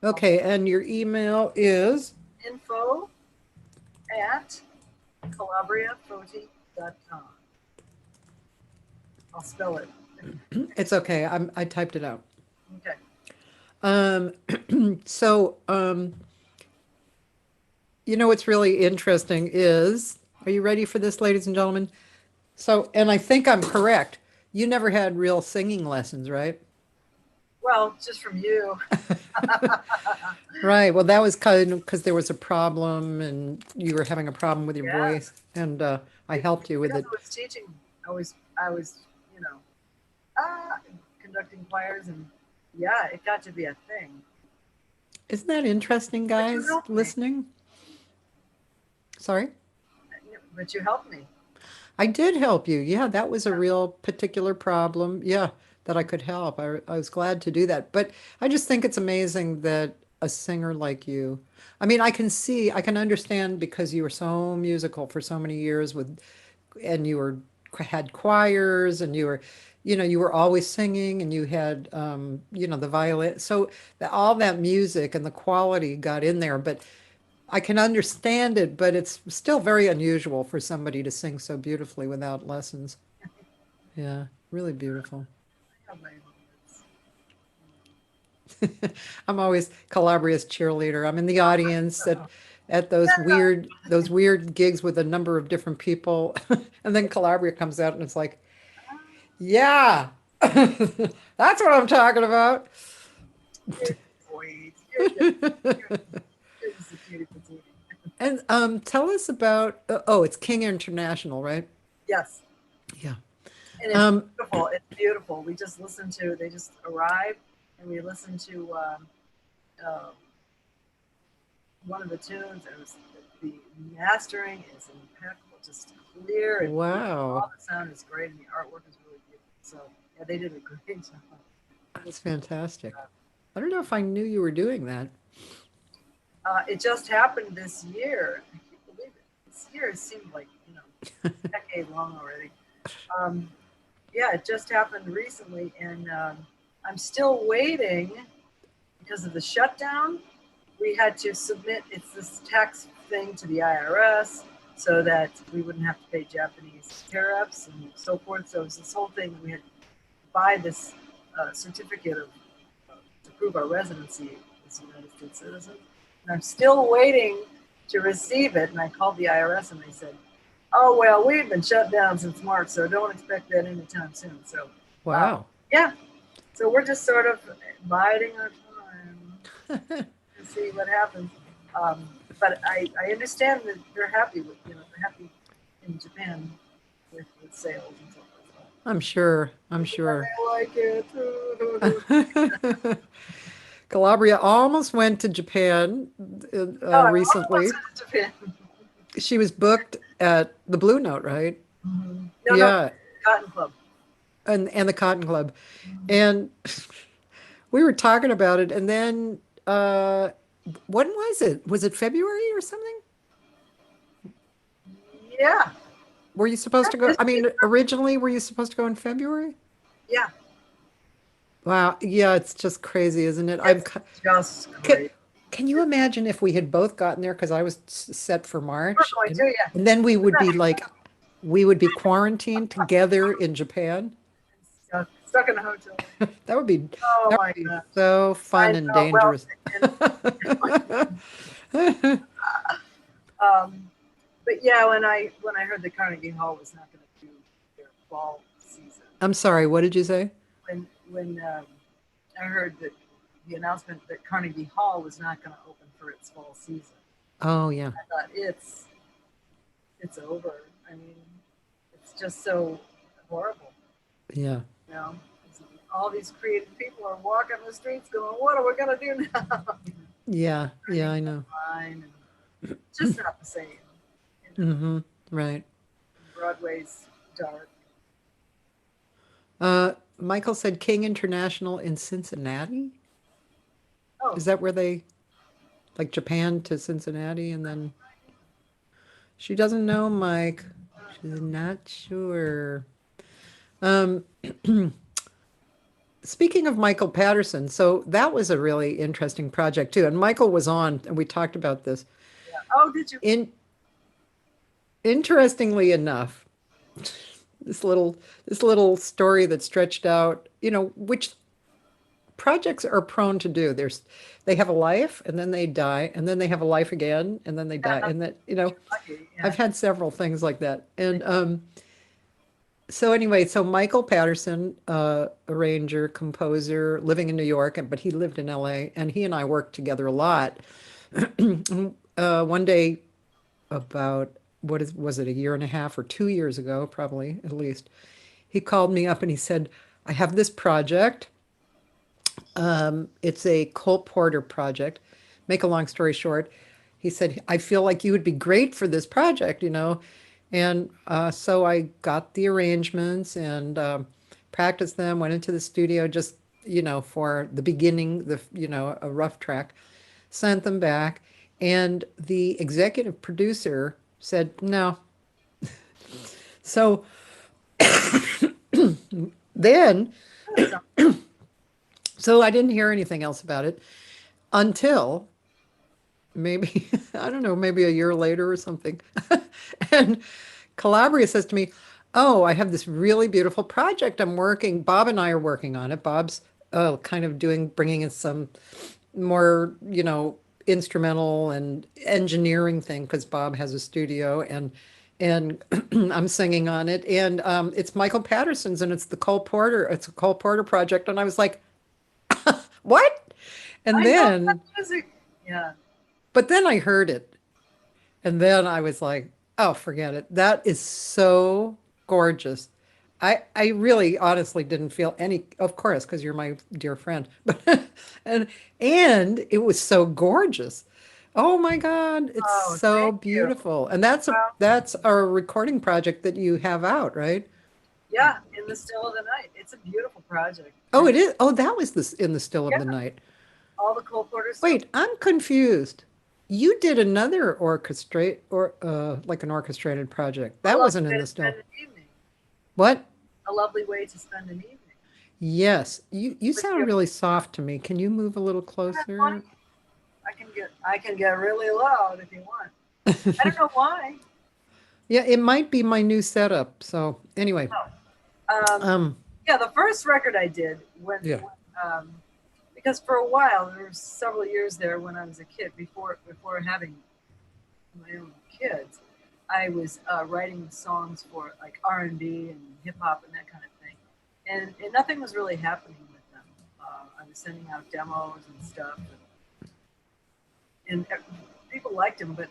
Okay, and your email is info at calabriafoti.com. I'll spell it. it's okay. I typed it out. Okay. Um, so what's really interesting is, are you ready for this, ladies and gentlemen? So, and I think I'm correct. You never had real singing lessons, right? Well, just from you. Right. Well, that was kind of because there was a problem and you were having a problem with your Yeah. voice, and I helped you with Because it. I was teaching, I was, you know, conducting choirs and Yeah, it got to be a thing. Isn't that interesting, But you guys, helped me. listening? Sorry? But you helped me. I did help you. Yeah, that was a Yeah. real particular problem. Yeah, that I could help. I was glad to do that. But I just think it's amazing that a singer like you, I mean, I can understand because you were so musical for so many years and you had choirs and you were always singing and you had, the violin. So all that music and the quality got in there. But I can understand it, but it's still very unusual for somebody to sing so beautifully without lessons. Yeah, really beautiful. I have my moments. I'm always Calabria's cheerleader. I'm in the audience at Yeah, those weird gigs with a number of different people, and then Calabria comes out and it's like, yeah, that's what I'm talking about. you're sweet. You're just a cutie patootie. And tell us about oh, it's King International, right? Yes, Yeah. and it's Um, beautiful. It's beautiful. We just listened to. They just arrived, and we listened to uh, one of the tunes. It was the mastering is impeccable, just clear and beautiful. wow, All the sound is great, and the artwork is really beautiful. So yeah, they did a great job. that's fantastic. I don't know if I knew you were doing that. It just happened this year. I can't believe it. This year it seemed like a decade long already. Um, yeah, it just happened recently, and I'm still waiting because of the shutdown. We had to submit it's this tax thing to the IRS so that we wouldn't have to pay Japanese tariffs and so forth. So it's this whole thing. We had to buy this certificate of to prove our residency as a United States citizen. And I'm still waiting to receive it. And I called the IRS and they said, "Oh well, we've been shut down since March, so don't expect that anytime soon." So, uh, Wow. yeah. So we're just sort of biding our time to see what happens. But I understand that they're happy with they're happy in Japan with sales and so forth. I'm sure. I'm So sure. they like it. Calabria almost went to Japan Oh, I recently. want to Japan. She was booked at the Blue Note, right? No, no, Yeah, Cotton Club. and the Cotton Club. And we were talking about it, and then when was it? Was it February or something? Yeah, Were you supposed to go? this I year. mean, originally, were you supposed to go in February? Yeah, Wow. Yeah, it's just crazy, isn't it? it's just Can, great. can you imagine if we had both gotten there? Because I was set for We're March, going to, yeah. and then Isn't we would be quarantined together in Japan. stuck in a hotel room. That would be Oh that my would be gosh. so I fun and know. Well, dangerous. and um, but yeah, when I heard that Carnegie Hall was not going to do their fall season, I'm sorry, what did you say? when I heard that the announcement that Carnegie Hall was not going to open for its fall season, Oh yeah. I thought it's over. I mean, it's just so horrible. Yeah. You know, all these creative people are walking the streets going, "What are we going to do now?" Yeah. Yeah, Turning I the know. line, and it's just not the same. Mm-hmm. Right. Broadway's dark. Michael said King International in Cincinnati. Oh, Is that where they like Japan to Cincinnati and then she doesn't know, Mike. She's not sure. Um, Speaking of Michael Patterson, so that was a really interesting project too. And Michael was on, and we talked about this. yeah. Oh, did you? In Interestingly enough, this little this little story that stretched out, which projects are prone to do. They have a life, and then they die, and then they have a life again, and then they die, and that Lucky, I've yeah. had several things like that, and so anyway, so Michael Patterson, arranger, composer, living in New York, but he lived in LA, and he and I worked together a lot. One day, about was it, a year and a half or 2 years ago, probably at least, he called me up and he said, "I have this project, It's a Cole Porter project. Make a long story short, he said, I feel like you would be great for this project, you know. And so I got the arrangements and practiced them, went into the studio just, you know, for the beginning, you know, a rough track, sent them back. And the executive producer said, no. So then, So, so I didn't hear anything else about it until maybe, I don't know, maybe a year later or something. And Calabria says to me, oh, I have this really beautiful project I'm working. Bob and I are working on it. Bob's kind of bringing in some more, you know, instrumental and engineering thing because Bob has a studio and I'm singing on it. And it's Michael Patterson's and it's a Cole Porter project. And I was like, what? And I know that then, music. Yeah. but then I heard it. And then I was like, oh, forget it. That is so gorgeous. I really honestly didn't feel any, of course, because you're my dear friend, but and and it was so gorgeous. Oh my God, it's Oh, so thank you. beautiful. And Well, that's a recording project that you have out, right? yeah, in the still of the night. It's a beautiful project. Oh, And it is. Oh, that was this in the still of yeah, the night. all the Cole Porter stuff. Wait, I'm confused. You did another orchestrate or like an orchestrated project. A That lovely wasn't in way the to spend still. an evening. What? A lovely way to spend an evening Yes, you with sound you. really soft to me. Can you move a little Isn't that funny? closer? I can get really loud if you want. I don't know why. Yeah, it might be my new setup. So anyway, Um, um, yeah, the first record I did yeah, because for a while there were several years there when I was a kid before having my own kids, I was writing songs for like R&B and hip hop and that kind of thing, and nothing was really happening with them. I was sending out demos and stuff, and people liked them, but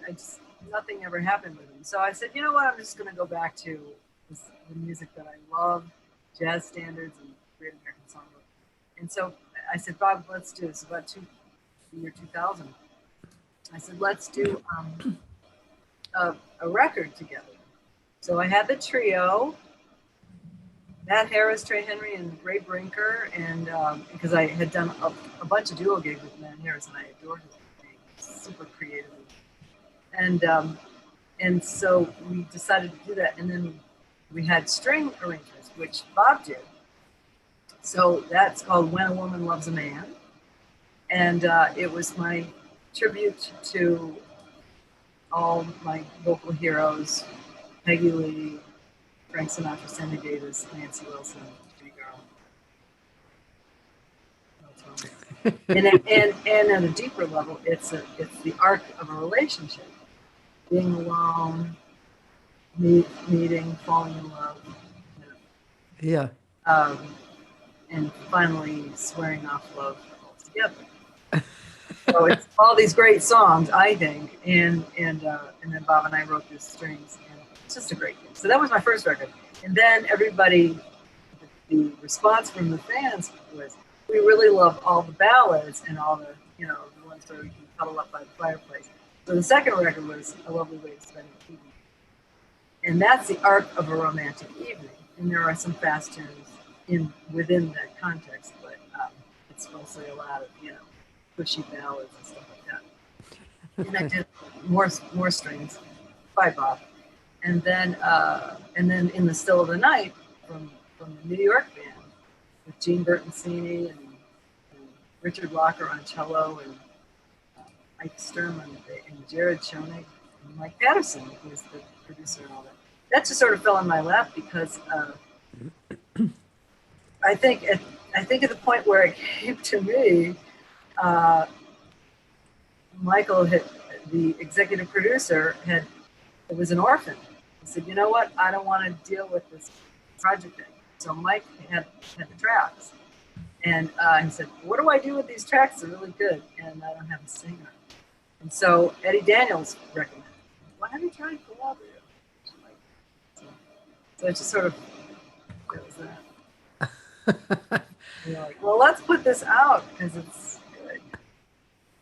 nothing ever happened with them. So I said, you know what, I'm just going to go back to the music that I love, jazz standards and Great American Songbook. And so I said, Bob, let's do this. About the year 2000. I said, let's do a record together. So I had the trio, Matt Harris, Trey Henry, and Ray Brinker, and because I had done a bunch of duo gigs with Matt Harris, and I adore his playing, super creative, and so we decided to do that, and then we had string arrangements, which Bob did. So that's called "When a Woman Loves a Man," and it was my tribute to all my vocal heroes: Peggy Lee, Frank Sinatra, Sammy Davis, Nancy Wilson, Judy Garland. And at a deeper level, it's the arc of a relationship, being alone, meeting, falling in love, you yeah. know, and finally swearing off love altogether. So it's all these great songs, I think, and then Bob and I wrote these strings, and it's just a great thing. So that was my first record, and then the response from the fans was, we really love all the ballads and all the the ones where you can cuddle up by the fireplace. So the second record was A Lovely Way to Spend an Evening, and that's the arc of a romantic evening, and there are some fast tunes within that context, but it's mostly a lot of pushy ballads and stuff like that. And I did more strings by Bob, and then in the Still of the Night from the New York band with Gene Bertoncini and Richard Locker on cello and Ike Sturm and Jared Schoenig and Mike Patterson, who was the producer and all that. That just sort of fell in my lap because I think at the point where it came to me, Michael the executive producer, was an orphan. He said, you know what, I don't want to deal with this project thing. So Mike had the tracks. And he said, what do I do with these tracks? They're really good. And I don't have a singer. And so Eddie Daniels recommended, why have you tried Calabria? So it just sort of, it was that. And we're like, well, let's put this out because it's good.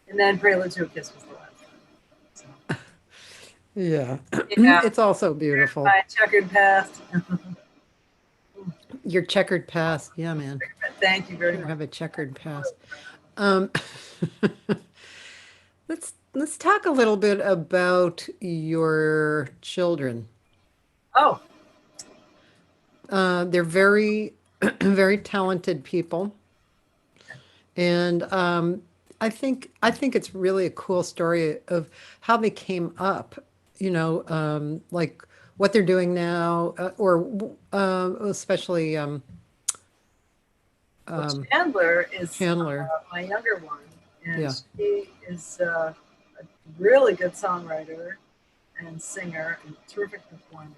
And then Prelude to a Kiss was the last one. Yeah. So, yeah, It's also beautiful. my checkered past. Your checkered past. Yeah, man. Thank you very You much. have a checkered past. Um, let's talk a little bit about your children. Oh, They're very, very talented people, and I think it's really a cool story of how they came up. Like what they're doing now, or especially well, Chandler is Chandler. my younger one, and Yeah. she is a really good songwriter and singer and terrific performer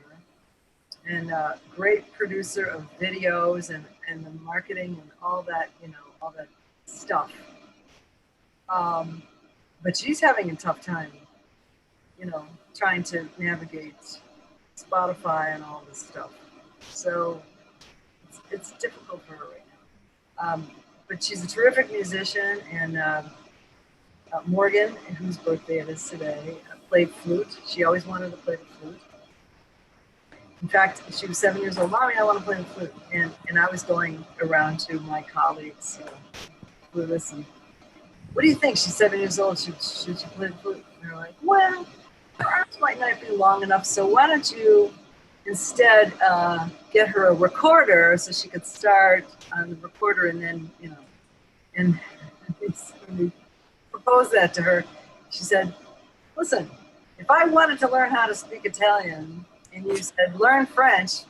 and a great producer of videos and the marketing and all that, all that stuff. Um, but she's having a tough time, trying to navigate Spotify and all this stuff. So it's difficult for her right now. But she's a terrific musician, and Morgan, whose birthday it is today, played flute. She always wanted to play the flute. In fact, she was 7 years old. Mommy, I want to play the flute. And I was going around to my colleagues, flutists, and what do you think? She's 7 years old. Should she play the flute? And they're like, well, her arms might not be long enough, so why don't you instead get her a recorder so she could start on the recorder, and then, and when we proposed that to her, she said, listen, if I wanted to learn how to speak Italian and you said learn French,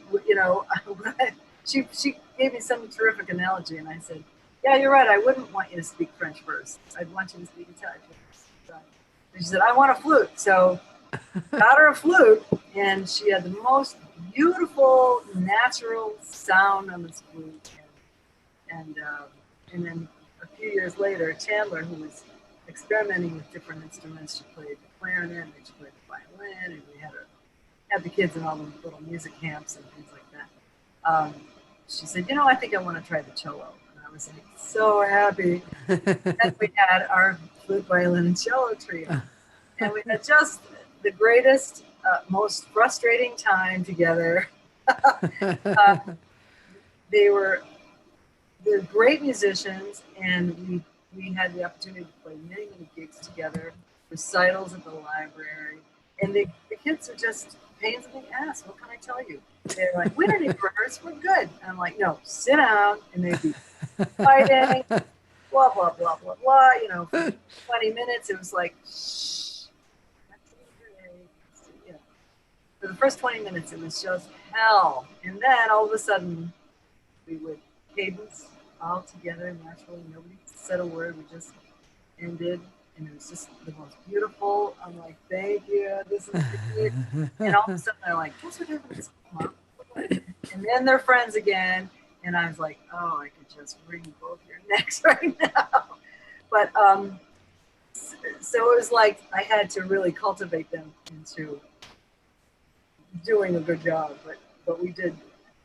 she gave me some terrific analogy, and I said, yeah, you're right. I wouldn't want you to speak French first. I'd want you to speak Italian first. So, and she said, I want a flute. So got her a flute, and she had the most beautiful natural sound on this flute. And then a few years later, Chandler, who was experimenting with different instruments, she played the clarinet, and she played the violin, and we had the kids in all the little music camps and things like that. She said, I think I want to try the cello. And I was like, so happy. And we had our flute, violin, and cello trio. And we had just the greatest, most frustrating time together. They're great musicians, and we had the opportunity to play many, many gigs together, recitals at the library. And the kids are just pains in the ass. What can I tell you? They're like, we don't need to rehearse. We're good. And I'm like, no, sit down. And they'd be fighting, blah, blah, blah, blah, blah. For 20 minutes, it was like, shh. For the first 20 minutes, it was just hell. And then all of a sudden, we would cadence all together naturally. Nobody said a word. We just ended. And it was just the most beautiful. I'm like, thank you. This is great. And all of a sudden, they're like, what's the difference, Mom? And then they're friends again. And I was like, oh, I could just wring both your necks right now. But so it was like I had to really cultivate them into doing a good job. But we did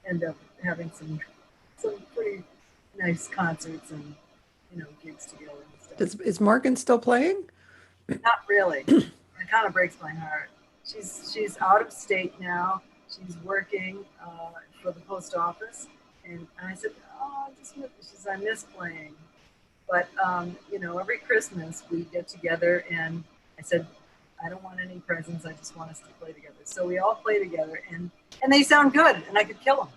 end up having some pretty nice concerts and gigs together and stuff. Is Morgan still playing? Not really. It kind of breaks my heart. She's out of state now. She's working for the post office, and I said, "Oh, I just miss." She says, "I miss playing," but every Christmas we get together, and I said, "I don't want any presents. I just want us to play together." So we all play together, and they sound good, and I could kill them.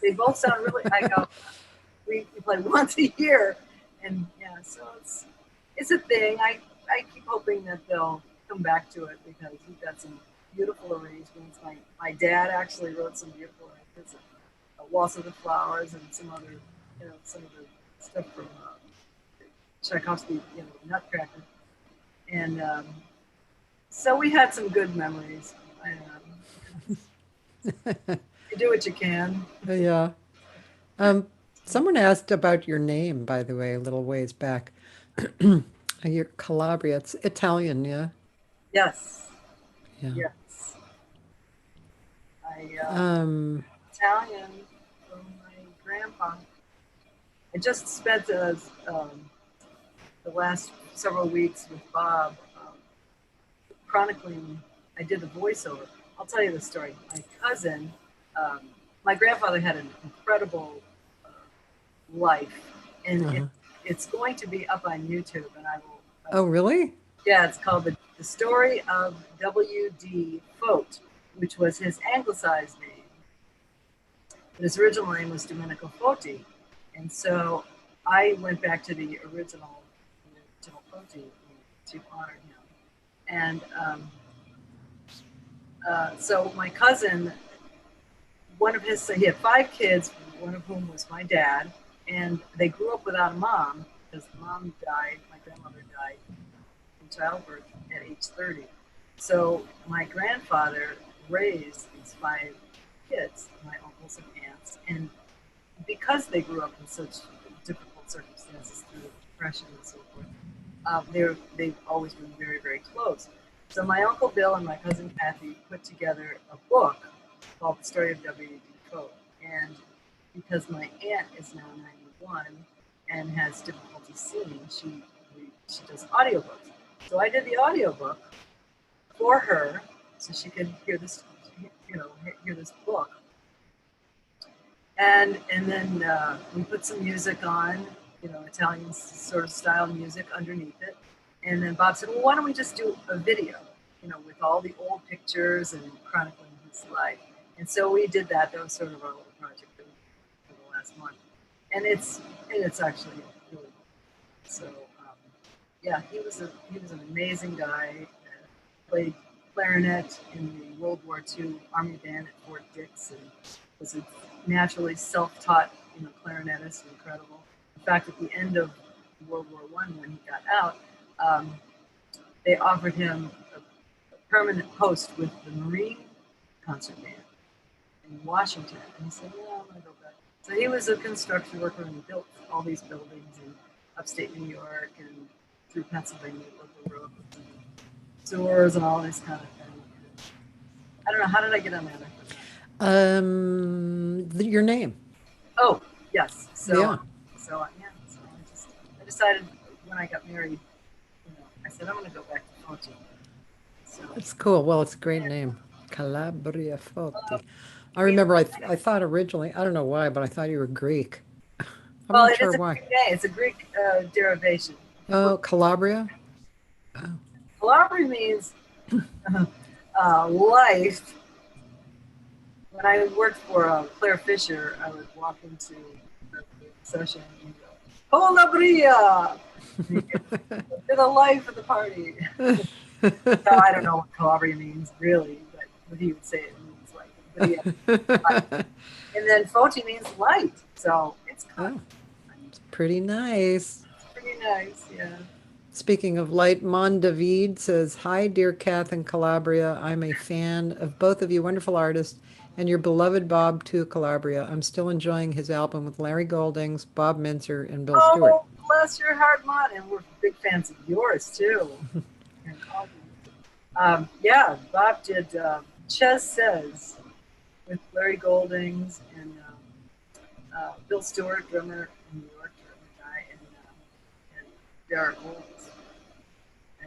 They both sound really. I go, we play once a year, and yeah, so it's a thing. I keep hoping that they'll come back to it because we've got some beautiful arrangements. My dad actually wrote some beautiful arrangements, a Waltz of the Flowers, and some other, some of the stuff from Tchaikovsky, Nutcracker, and so we had some good memories. You do what you can. Yeah. Someone asked about your name, by the way, a little ways back. Your Calabria. It's Italian, yeah? Yes. Yeah. Yes. I Um, Italian from my grandpa. I just spent the last several weeks with Bob chronicling. I did the voiceover. I'll tell you the story. My cousin, um, my grandfather had an incredible life, and Uh-huh. it's going to be up on YouTube, and I will. Oh, really? Yeah, it's called the Story of W.D. Foti, which was his anglicized name. But his original name was Domenico Foti, and so I went back to the original Foti to honor him. And so my cousin, he had 5 kids, one of whom was my dad, and they grew up without a mom because the mom died, my grandmother died in childbirth at age 30. So my grandfather raised these 5 kids, my uncles and aunts, and because they grew up in such difficult circumstances through the depression and so forth, they've always been very, very close. So my uncle Bill and my cousin Cathy put together a book called The Story of W.D. Foti. And because my aunt is now 91 and has difficulty seeing, she does audiobooks. So I did the audiobook for her so she could hear this, hear this book. And then we put some music on, Italian sort of style music underneath it. And then Bob said, well, why don't we just do a video, with all the old pictures and chronicling his life. And so we did that. That was sort of our little project for the last month. And it's actually really cool. So yeah, he was an amazing guy. Played clarinet in the World War II Army band at Fort Dix, and was a naturally self-taught, clarinetist, incredible. In fact, at the end of World War I, when he got out, they offered him a permanent post with the Marine Concert Band in Washington, and he said, "No, I'm going to go back." So he was a construction worker and he built all these buildings in upstate New York and through Pennsylvania, built the road, and sewers, and all this kind of thing. I don't know, how did I get on that? Your name. Oh, yes. Yeah. So I decided when I got married, I said I'm going to go back to Foti. So It's cool. Well, it's a great name. Calabria Foti. I remember I thought originally, I don't know why, but I thought you were Greek. I'm well, not it sure is a why. Greek name. It's a Greek derivation. Oh, Calabria? Calabria means life. When I worked for Claire Fisher, I would walk into the session and go, Calabria! You're the life of the party. So I don't know what Calabria means really, but he would say it means like. But yeah, and then Foti means light, so it's kind Oh, it's pretty nice. of pretty nice, yeah. Speaking of light, Mon David says, hi, dear Kath and Calabria. I'm a fan of both of you wonderful artists and your beloved Bob too, Calabria. I'm still enjoying his album with Larry Goldings, Bob Minzer, and Bill Stewart. Oh, bless your heart, Mon, and we're big fans of yours too. Yeah, Bob did Ches Says with Larry Goldings and Bill Stewart, drummer in New York, drummer guy, and Derek Holmes.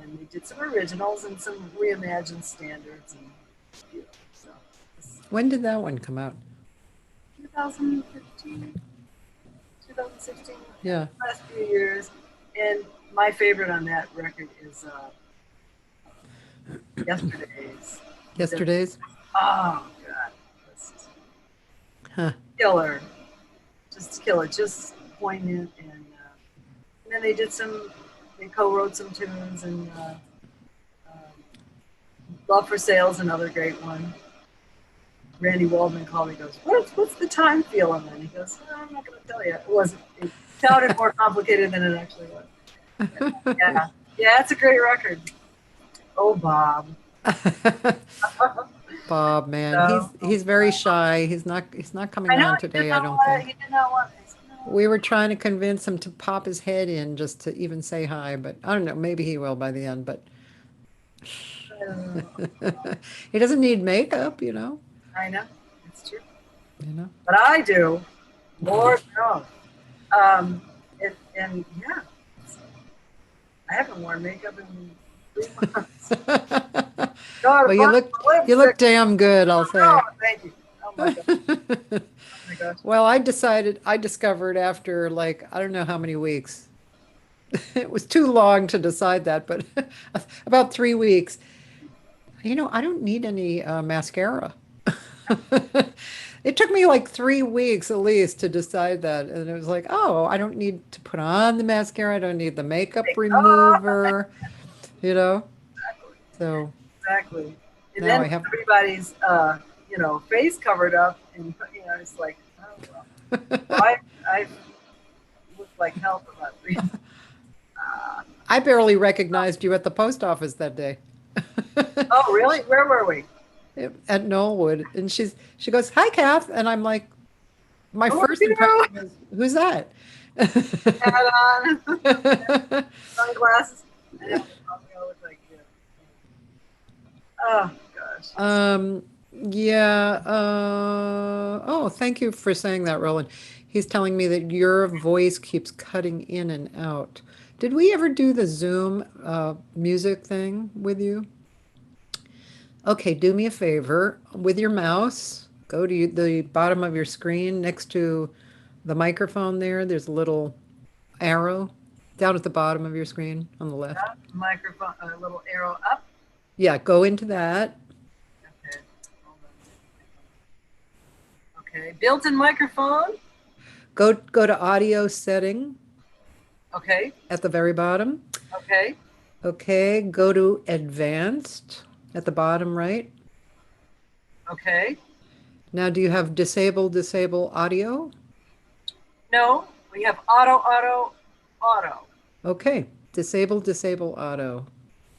And we did some originals and some reimagined standards, and so When did that one come out? 2015, 2016, Yeah. last few years. And my favorite on that record is Yesterday's. Yesterday's? Oh God, just Huh. killer, just killer, just poignant, and then they co-wrote some tunes, and Love for Sale's another great one. Randy Waldman called me, goes, what's the time feel on that? He goes, oh, I'm not going to tell you. It sounded more complicated than it actually was. Yeah, it's a great record. Oh, Bob. Bob, man, So, he's very shy. He's not coming I know on today, I don't he think. did not want it. No. We were trying to convince him to pop his head in just to even say hi, but I don't know, maybe he will by the end, but he doesn't need makeup. I know, it's true. You know. But I do. Lord knows. And yeah, I haven't worn makeup in 3 months. Well, you look damn good, I'll say. Oh, thank you. Oh my god. Oh my gosh. Well, I discovered after like, I don't know how many weeks. It was too long to decide that, but about 3 weeks. I don't need any mascara. It took me like 3 weeks at least to decide that. And it was like, oh, I don't need to put on the mascara. I don't need the makeup Oh, remover, you know? So exactly. And now then I have. everybody's, face covered up, and it's like, oh well. Well, I've looked like hell for about 3 months. I barely recognized you at the post office that day. Oh, really? Where were we? At Knollwood. And she goes, "Hi, Kath." And I'm like, my Oh, first you impression was, who's that? hat on, sunglasses. I know. I look like you. Oh gosh. Yeah. Oh, thank you for saying that, Roland. He's telling me that your voice keeps cutting in and out. Did we ever do the Zoom music thing with you? Okay, do me a favor. With your mouse, go to the bottom of your screen next to the microphone there. There's a little arrow down at the bottom of your screen on the left. Microphone, a little arrow up. Yeah, go into that. Okay. Hold on. Okay. Built-in microphone. Go to audio setting Okay. at the very bottom. Okay. Okay, go to advanced at the bottom right. Okay. Now, do you have disable audio? No, we have auto. Okay, disable auto.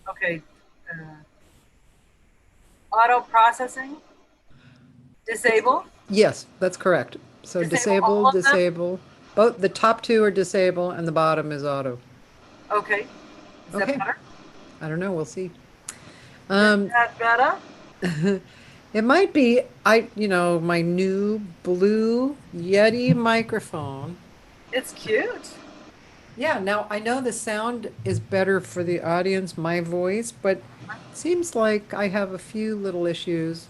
Okay. Auto processing. Disable. Yes, that's correct. So Disable all of them? disable. Both the top two are disable and the bottom is auto. Okay. Is Okay. that better? I don't know, we'll see. Is that better? It might be my new blue Yeti microphone. It's cute. Yeah, now I know the sound is better for the audience, my voice, but it seems like I have a few little issues.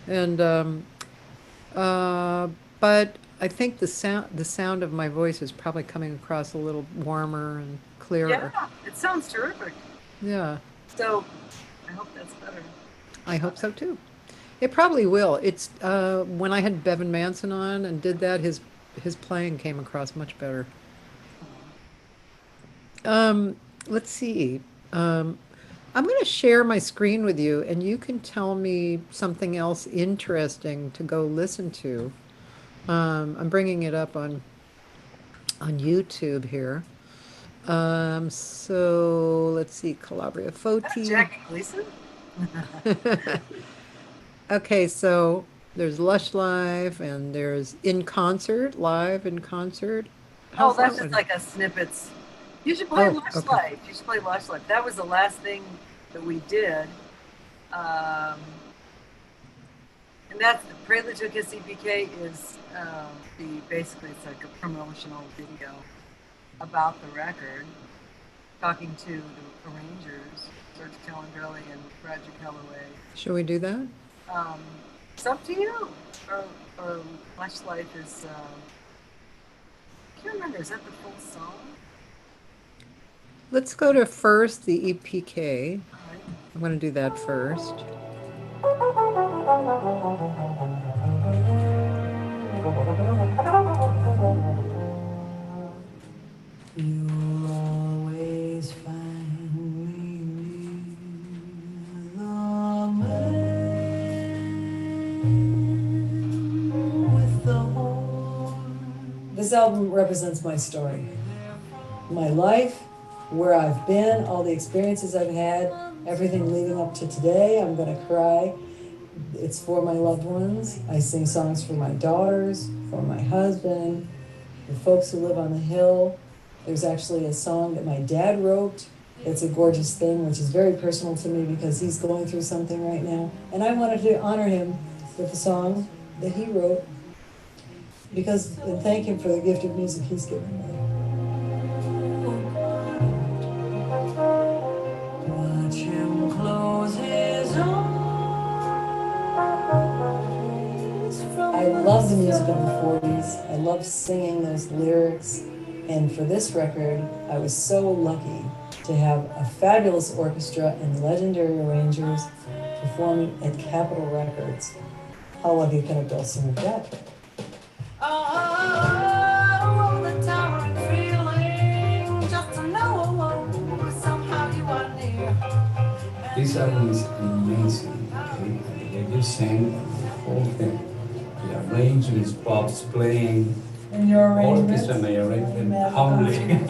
And but I think the sound of my voice is probably coming across a little warmer and clearer. Yeah, it sounds terrific. Yeah, So I hope that's better. I hope so too. It probably will. It's when I had Bevan Manson on and did that, his playing came across much better. Let's see. I'm going to share my screen with you, and you can tell me something else interesting to go listen to. I'm bringing it up on YouTube here. So let's see, Calabria Foti. Jackie Gleason? Okay, so there's Lush Live and there's live in concert. Oh, How's that's that just one? like a snippets. You should play Oh, Lush okay. Life. You should play Lush Life. That was the last thing that we did. And that's the Prelude to a Kiss EPK is basically it's like a promotional video about the record, talking to the arrangers, Serge Calandrelli and Roger Kellaway. Should we do that? It's up to you. Or Lush Life is. I can't remember. Is that the full song? Let's go to first the EPK. All right. I'm going to do that first. You'll always find me the man with the horn. This album represents my story, my life, where I've been, all the experiences I've had, everything leading up to today. I'm gonna cry. It's for my loved ones. I sing songs for my daughters, for my husband, the folks who live on the hill. There's actually a song that my dad wrote. It's a gorgeous thing, which is very personal to me because he's going through something right now. And I wanted to honor him with a song that he wrote. because and thank him for the gift of music he's given me. Watch him close his eyes from I love the music of the 40s. I love singing those lyrics. And for this record, I was so lucky to have a fabulous orchestra and legendary arrangers performing at Capitol Records. How lucky can a girl sing with that? Oh, the towering feeling just to know somehow you are near. This album is amazing, okay? And the way you sing the whole thing, the arrangements, Bob's playing, And your orchestra, my arrangement, harmony.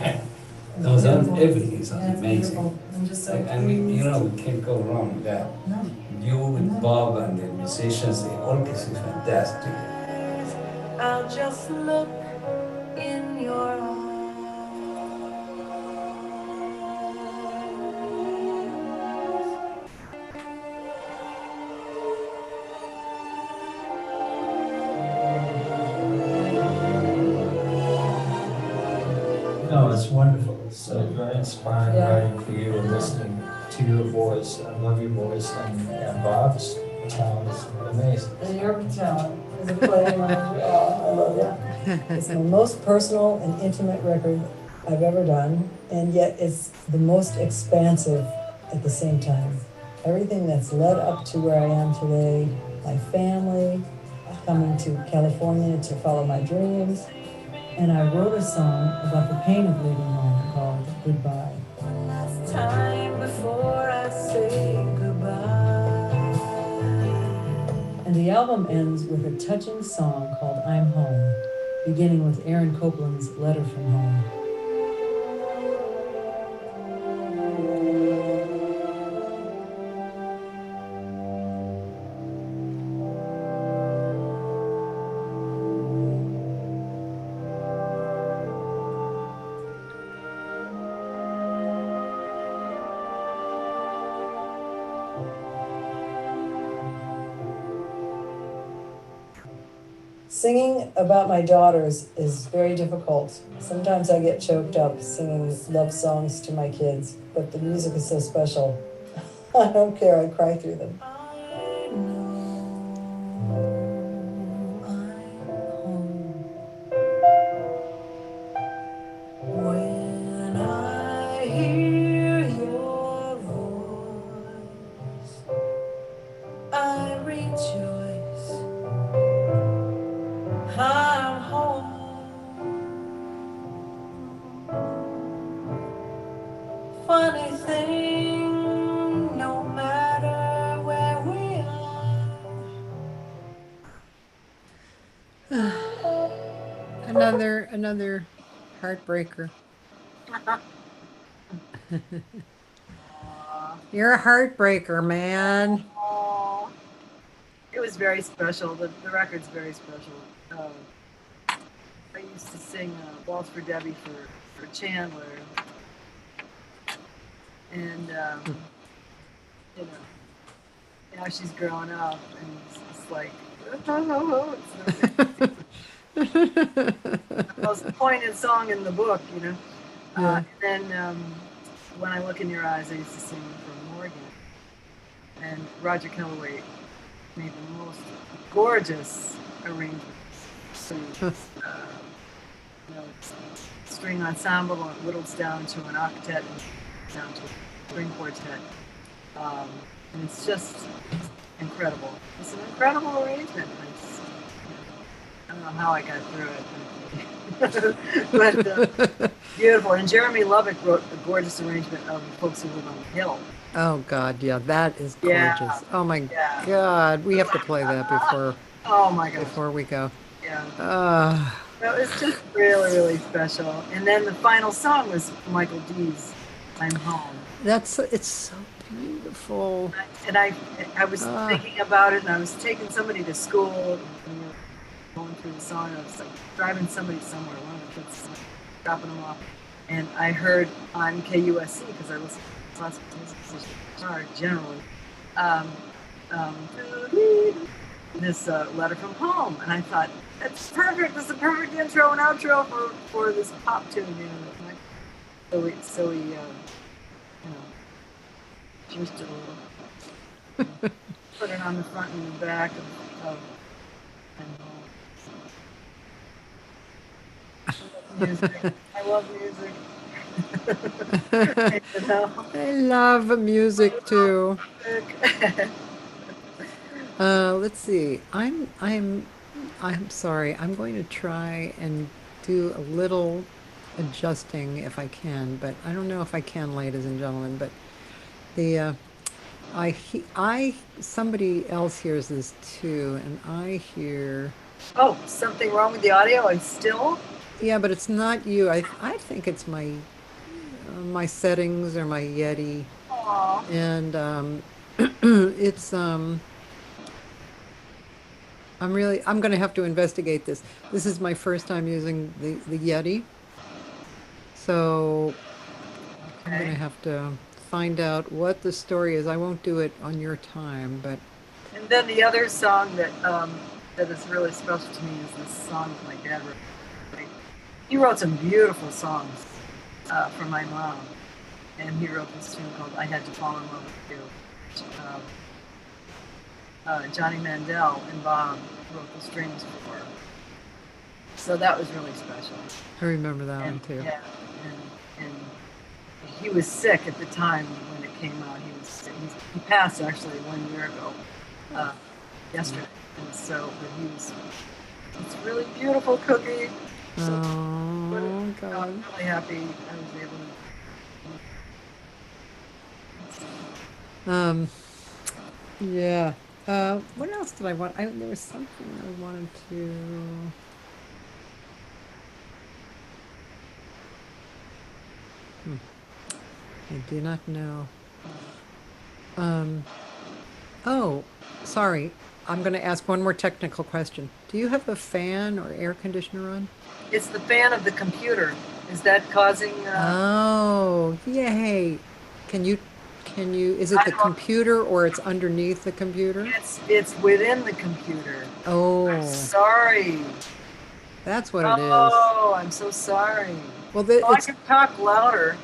No, everything sounds amazing. I'm just so And we can't go wrong with that. No. You with Bob and the musicians, the orchestra is fantastic. I'll just look in your eyes. No, it's wonderful. It's very inspiring writing for you and listening to your voice. I love your voice, and Bob's talent is amazing. And your talent is a playing on I love that. It's the most personal and intimate record I've ever done, and yet it's the most expansive at the same time. Everything that's led up to where I am today, my family, coming to California to follow my dreams, and I wrote a song about the pain of leaving home called Goodbye. Last time before I say goodbye. And the album ends with a touching song called I'm Home, beginning with Aaron Copland's Letter from Home. Singing about my daughters is very difficult. Sometimes I get choked up singing love songs to my kids, but the music is so special. I don't care, I cry through them. I know I'm home when I hear your voice. I rejoice. I'm home. Funny thing, no matter where we are. Another heartbreaker. You're a heartbreaker, man. Oh, it was very special. The record's very special. I used to sing Waltz for Debbie for Chandler. And, now she's growing up and it's like, oh, it's the most poignant song in the book, Yeah. And then When I Look in Your Eyes, I used to sing for Morgan. And Roger Kellaway made the most gorgeous arrangements. So, string ensemble whittles down to an octet and down to a string quartet. And it's just incredible. It's an incredible arrangement. I don't know how I got through it. But beautiful. And Jeremy Lubbock wrote a gorgeous arrangement of Folks Who Live on the Hill. Oh God, yeah, that is gorgeous. Yeah. Oh my Yeah. God, we have to play that Oh my gosh. before we go. Yeah. Uh, It was just really, really special. And then the final song was Michael D's I'm Home. it's so beautiful. And I was thinking about it, and I was taking somebody to school, and we were going through the song, and I was like driving somebody somewhere, one of the kids, dropping them off, and I heard on KUSC, because I listen to lots of music, generally, this letter from home, and I thought that's perfect. This is a perfect intro and outro for this pop tune, you know. So we you know, juiced it a little, put it on the front and the back of music. I love music. You know? I love music too. Let's see. I'm sorry. I'm going to try and do a little adjusting if I can, but I don't know if I can, ladies and gentlemen. But the somebody else hears this too, and I hear. Oh, something wrong with the audio? And still? Yeah, but it's not you. I think it's my settings or my Yeti, Aw. and it's I'm going to have to investigate this. This is my first time using the Yeti, so I'm going to Okay. have to find out what the story is. I won't do it on your time, but And then the other song that is really special to me is this song that my dad wrote. He wrote some beautiful songs for my mom, and he wrote this tune called "I Had to Fall in Love with You." Johnny Mandel and Bob wrote the strings for. So that was really special. I remember that one And too. yeah, and he was sick at the time when it came out. He passed actually 1 year ago, yesterday. And so, but it's really beautiful, Cookie. So Oh I'm God. really happy I was able to. Yeah. What else did I want? There was something I wanted to. I do not know. Oh, sorry. I'm going to ask one more technical question. Do you have a fan or air conditioner on? It's the fan of the computer. Is that causing? Oh, yay. Can you, is it I the don't- computer or it's underneath the computer? It's within the computer. Oh, Sorry. that's what it is. Oh, I'm so sorry. Well, I can talk louder.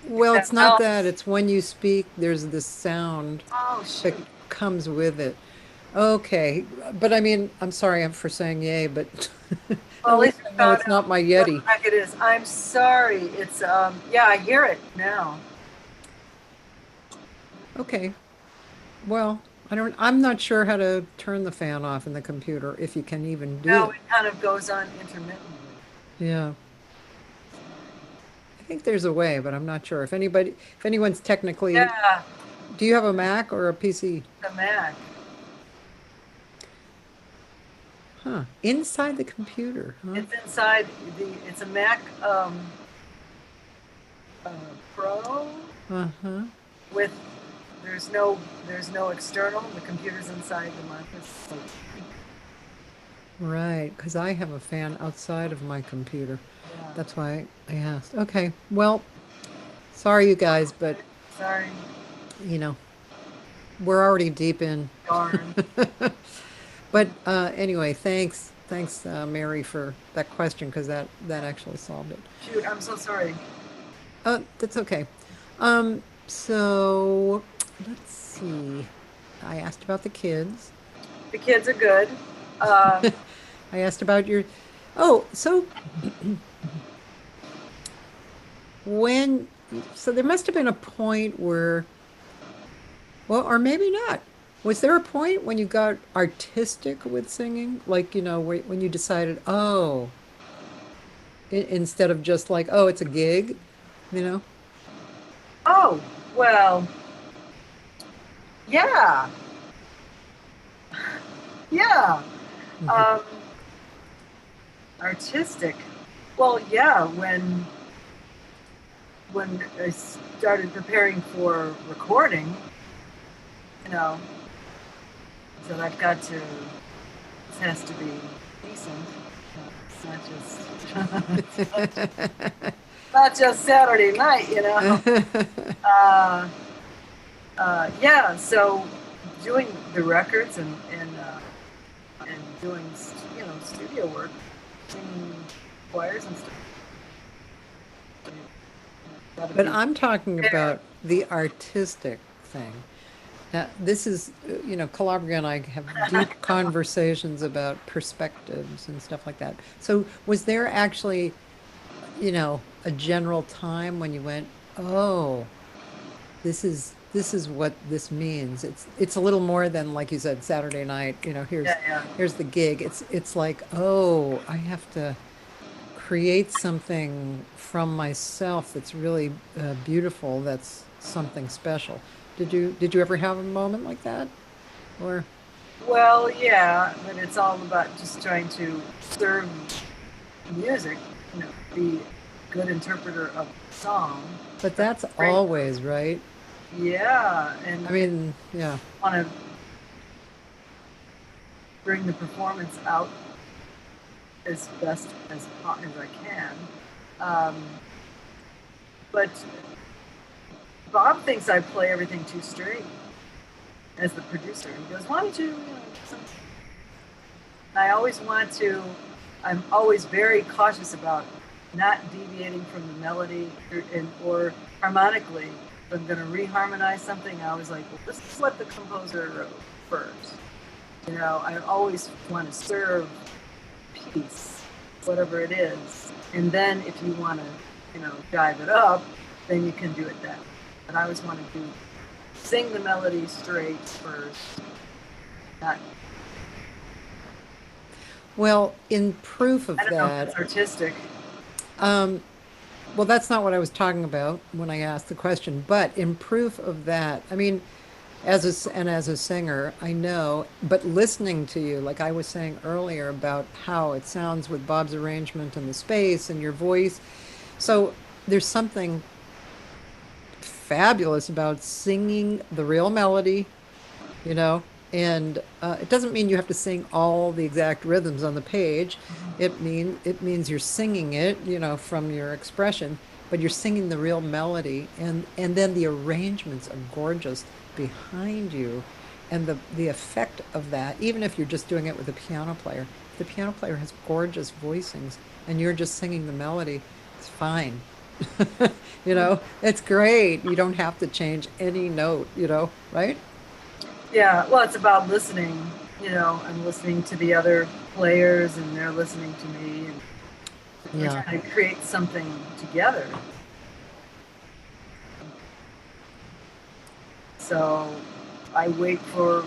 well, that it's not helps. that. It's when you speak, there's this sound Oh, that shoot. comes with it. Okay, but I mean, I'm sorry for saying yay, but Well, at least I you know found it's not out my what Yeti. the heck it is. I'm sorry. It's yeah, I hear it now. Okay. Well, I'm not sure how to turn the fan off in the computer, if you can even do No, it. it kind of goes on intermittently. Yeah. I think there's a way, but I'm not sure. If anyone's technically, Yeah, do you have a Mac or a PC? the Mac. Huh. Inside the computer, huh? It's inside it's a Mac Pro Uh-huh. with there's no external. The computer's inside the microphone. Right, because I have a fan outside of my computer. Yeah. That's why I asked. Okay, well, sorry you guys, but Sorry. you know, we're already deep in. Darn. But anyway, thanks, Mary, for that question because that actually solved it. Shoot, I'm so sorry. That's okay. So let's see. I asked about the kids. The kids are good. I asked about your. Oh, so so there must have been a point where, well, or maybe not. Was there a point when you got artistic with singing? Like, you know, when you decided, oh, instead of just like, oh, it's a gig, you know? Oh, well. Yeah. Yeah. Mhm. Artistic. Well, yeah, when I started preparing for recording, you know, so I've got to, this has to be decent. It's not just not just Saturday night, you know. Yeah, so doing the records and doing studio work, singing choirs and stuff. But I'm talking about the artistic thing. Now, this is, Calabria and I have deep conversations about perspectives and stuff like that. So, was there actually, a general time when you went, oh, this is what this means. It's a little more than, like you said, Saturday night. Here's the gig. It's like, oh, I have to create something from myself that's really beautiful. That's something special. Did you ever have a moment like that, or? Well, yeah, but it's all about just trying to serve music, be a good interpreter of song. But that's always right. Yeah, and I mean, yeah. Want to bring the performance out as best as I can. But Bob thinks I play everything too straight as the producer. He goes, why don't you, I always want to, I'm always very cautious about not deviating from the melody or harmonically. If I'm going to reharmonize something, I was like, well, this is what the composer wrote first. I always want to serve piece, whatever it is. And then if you want to, jive it up, then you can do it that way. But I always want to sing the melody straight first. Well, in proof of I don't know if that, it's artistic. well, that's not what I was talking about when I asked the question. But in proof of that, I mean, as a singer, I know. But listening to you, like I was saying earlier about how it sounds with Bob's arrangement and the space and your voice, so there's something fabulous about singing the real melody, and it doesn't mean you have to sing all the exact rhythms on the page. It means you're singing it, from your expression, but you're singing the real melody, and then the arrangements are gorgeous behind you, and the effect of that, even if you're just doing it with a piano player, the piano player has gorgeous voicings, and you're just singing the melody, it's fine. It's great. You don't have to change any note, right? Yeah, well, it's about listening. I'm listening to the other players, and they're listening to me, and we're trying to create something together. So I wait for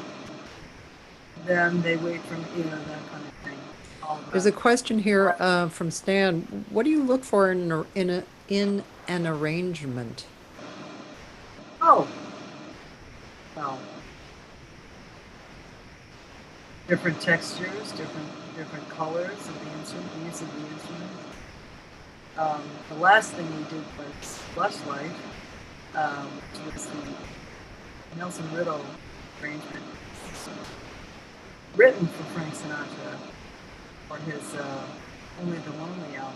them, they wait for me, that kind of thing. There's a question here from Stan. What do you look for in an arrangement? Oh, well, different textures, different colors of the instrument, use of the instrument. The last thing we did was Fleshlight, which was the Nelson Riddle arrangement, written for Frank Sinatra for his Only the Lonely album,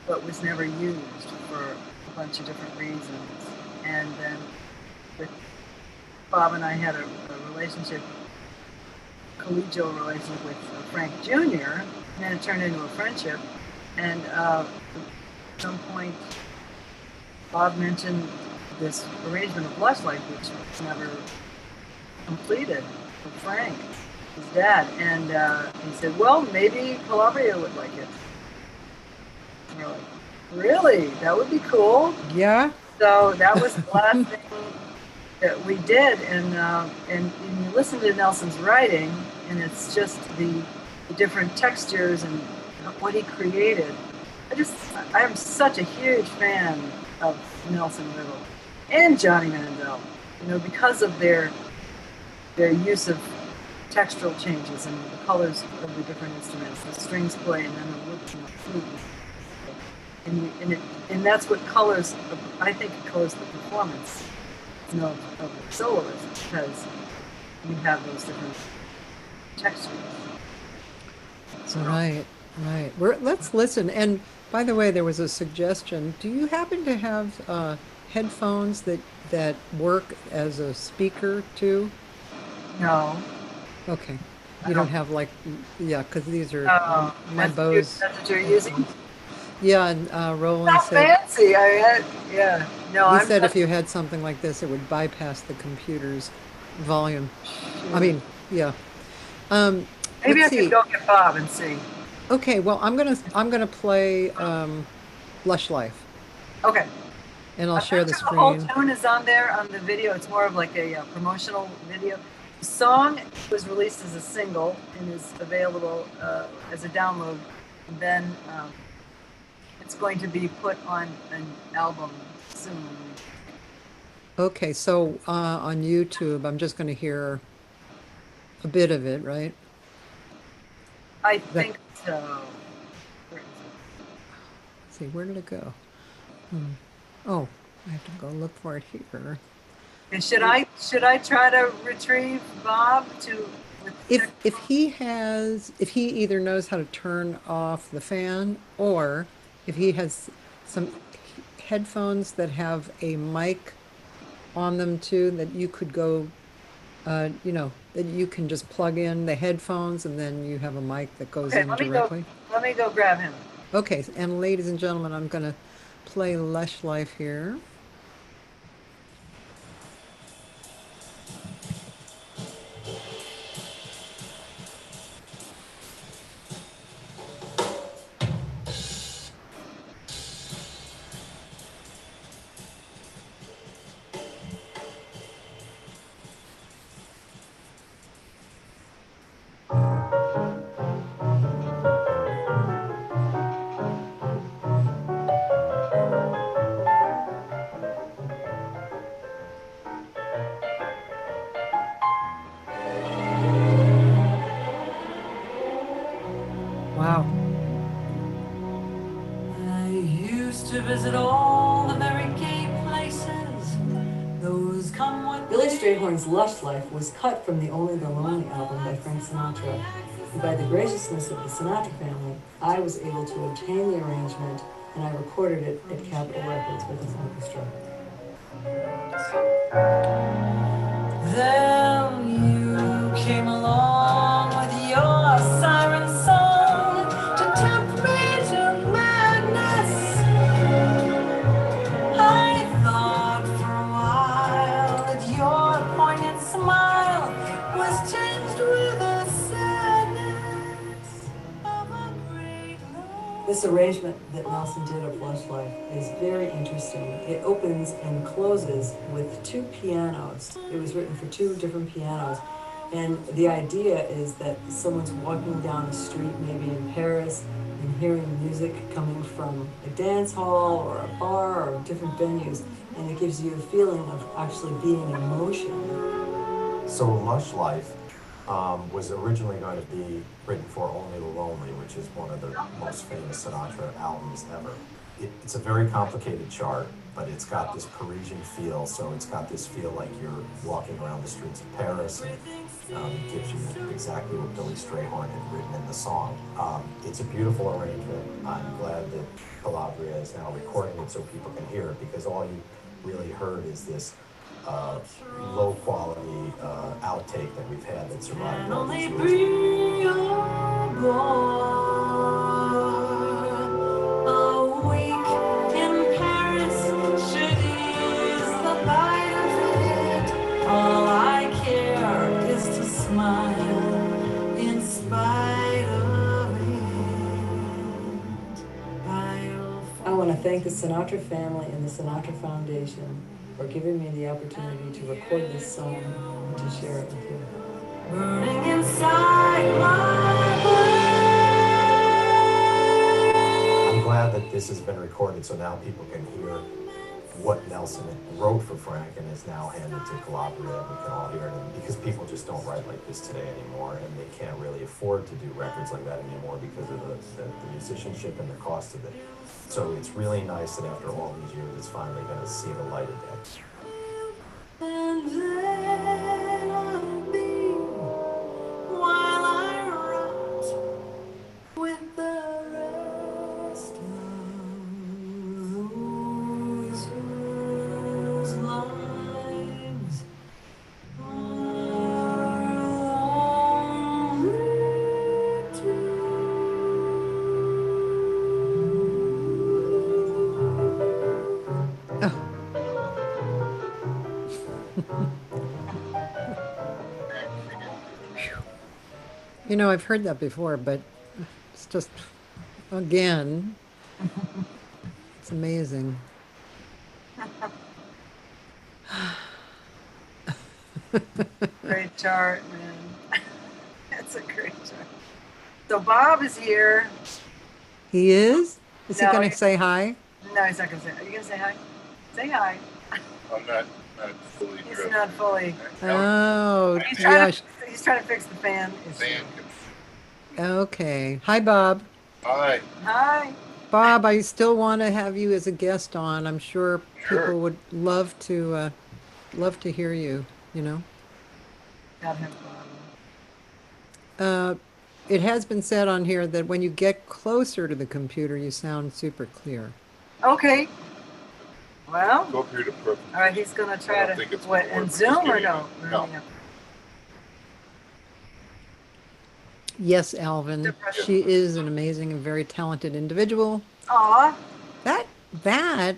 but was never used for a bunch of different reasons. And then Bob and I had a relationship, collegial relationship with Frank Jr., and then it turned into a friendship. And at some point, Bob mentioned this arrangement of Fleshlight, which was never completed for Frank, his dad. And he said, well, maybe Calabria would like it. And we're like, really? That would be cool. Yeah. So that was the last thing that we did. And you listen to Nelson's writing, and it's just the different textures and what he created. I am such a huge fan of Nelson Riddle and Johnny Mandel, because of their use of textural changes and the colors of the different instruments, the strings play and then the wood and the flute. And that's what colors, I think it colors the performance of the soloist, because you have those different textures. So, Right. Let's listen. And by the way, there was a suggestion. Do you happen to have headphones that work as a speaker too? No. Okay. I You don't don't- have like, yeah, because these are Oh, my Bose. That's what you're using? Yeah, and Roland Not said, fancy. Yeah. No, he I'm said if just, you had something like this, it would bypass the computer's volume. I mean, yeah. maybe I Let's could see. go get Bob and see. Okay, well, I'm gonna play Lush Life, Okay. and I'll I'm share not the sure the whole screen. tune is on there on the video. It's more of like a promotional video. The song was released as a single and is available as a download. And then it's going to be put on an album soon. Okay, so on YouTube, I'm just gonna hear a bit of it, right? I That, think so. Where is it? let's see, where did it go? Oh, I have to go look for it here. And should I try to retrieve Bob to? If he either knows how to turn off the fan, or if he has some headphones that have a mic on them too, that you could go, that you can just plug in the headphones and then you have a mic that goes Okay, in directly. let me go grab him. Okay, and ladies and gentlemen, I'm gonna play Lush Life here. Wow. I used to visit all the very gay places. Those come what Billy Strayhorn's Lush Life was cut from the Only the Lonely album by Frank Sinatra. And by the graciousness of the Sinatra family, I was able to obtain the arrangement and I recorded it at Capitol Records with his orchestra. Then you came along with your siren song to tempt me to madness. I thought for a while that your poignant smile was tinged with the sadness of a great love. This arrangement that Nelson did of Lush Life is very interesting. It opens and closes with two pianos. It was written for two different pianos. And the idea is that someone's walking down a street, maybe in Paris, and hearing music coming from a dance hall or a bar or different venues, and it gives you a feeling of actually being in motion. So Lush Life was originally going to be written for Only the Lonely, which is one of the most famous Sinatra albums ever. It's a very complicated chart, but it's got this Parisian feel, so it's got this feel like you're walking around the streets of Paris, and it gives you exactly what Billy Strayhorn had written in the song. It's a beautiful arrangement. I'm glad that Calabria is now recording it so people can hear it, because all you really heard is this low quality outtake that we've had that survived all these years. Be a week in Paris should ease the bite of it. All I care is to smile in spite of it. I want to thank the Sinatra family and the Sinatra Foundation for giving me the opportunity to record this song and to share it with you. Burning inside my brain. I'm glad that this has been recorded so now people can hear what Nelson wrote for Frank and is now handed to Calabria. We can all hear it, and because people just don't write like this today anymore, and they can't really afford to do records like that anymore because of the musicianship and the cost of it. So it's really nice that after all these years, it's finally going to see the light of day. And then I'll be while I rot with the rest of those who You know, I've heard that before, but it's just, again, it's amazing. Great chart, man. That's a great chart. So Bob is here. He is? Is he No, going to say hi? No, he's not gonna say. Are you gonna say hi? Say hi. I'm not fully He's dressed. not fully. Oh, He's yeah. trying to fix the fan issue. Fan. Okay. Hi, Bob. Hi. Hi. Bob, I still want to have you as a guest on. I'm sure Sure. people would love to hear you, you know. Gotta have Bob. It has been said on here that when you get closer to the computer, you sound super clear. Okay. Well, Go up here to perfect. all right. He's gonna try I don't think to it's what gonna work. in Just Zoom or kidding. no? No. Yes, Alvin, she is an amazing and very talented individual. Aw. That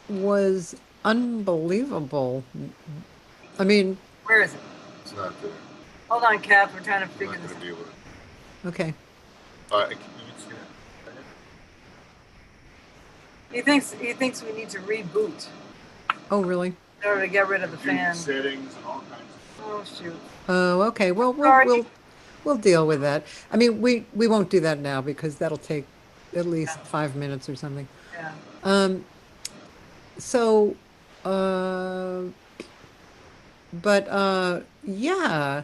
was unbelievable. I mean, Where is it? It's not there. Hold on, Kath. We're trying to I'm figure not this going out. to be able to. okay. Can you see that? He thinks we need to reboot Oh, really? in order to get rid of the fan. Settings and all kinds of. Oh shoot. Oh, okay. Well, Sorry. we'll deal with that. I mean, we won't do that now because that'll take at least 5 minutes or something. Yeah. So, but yeah,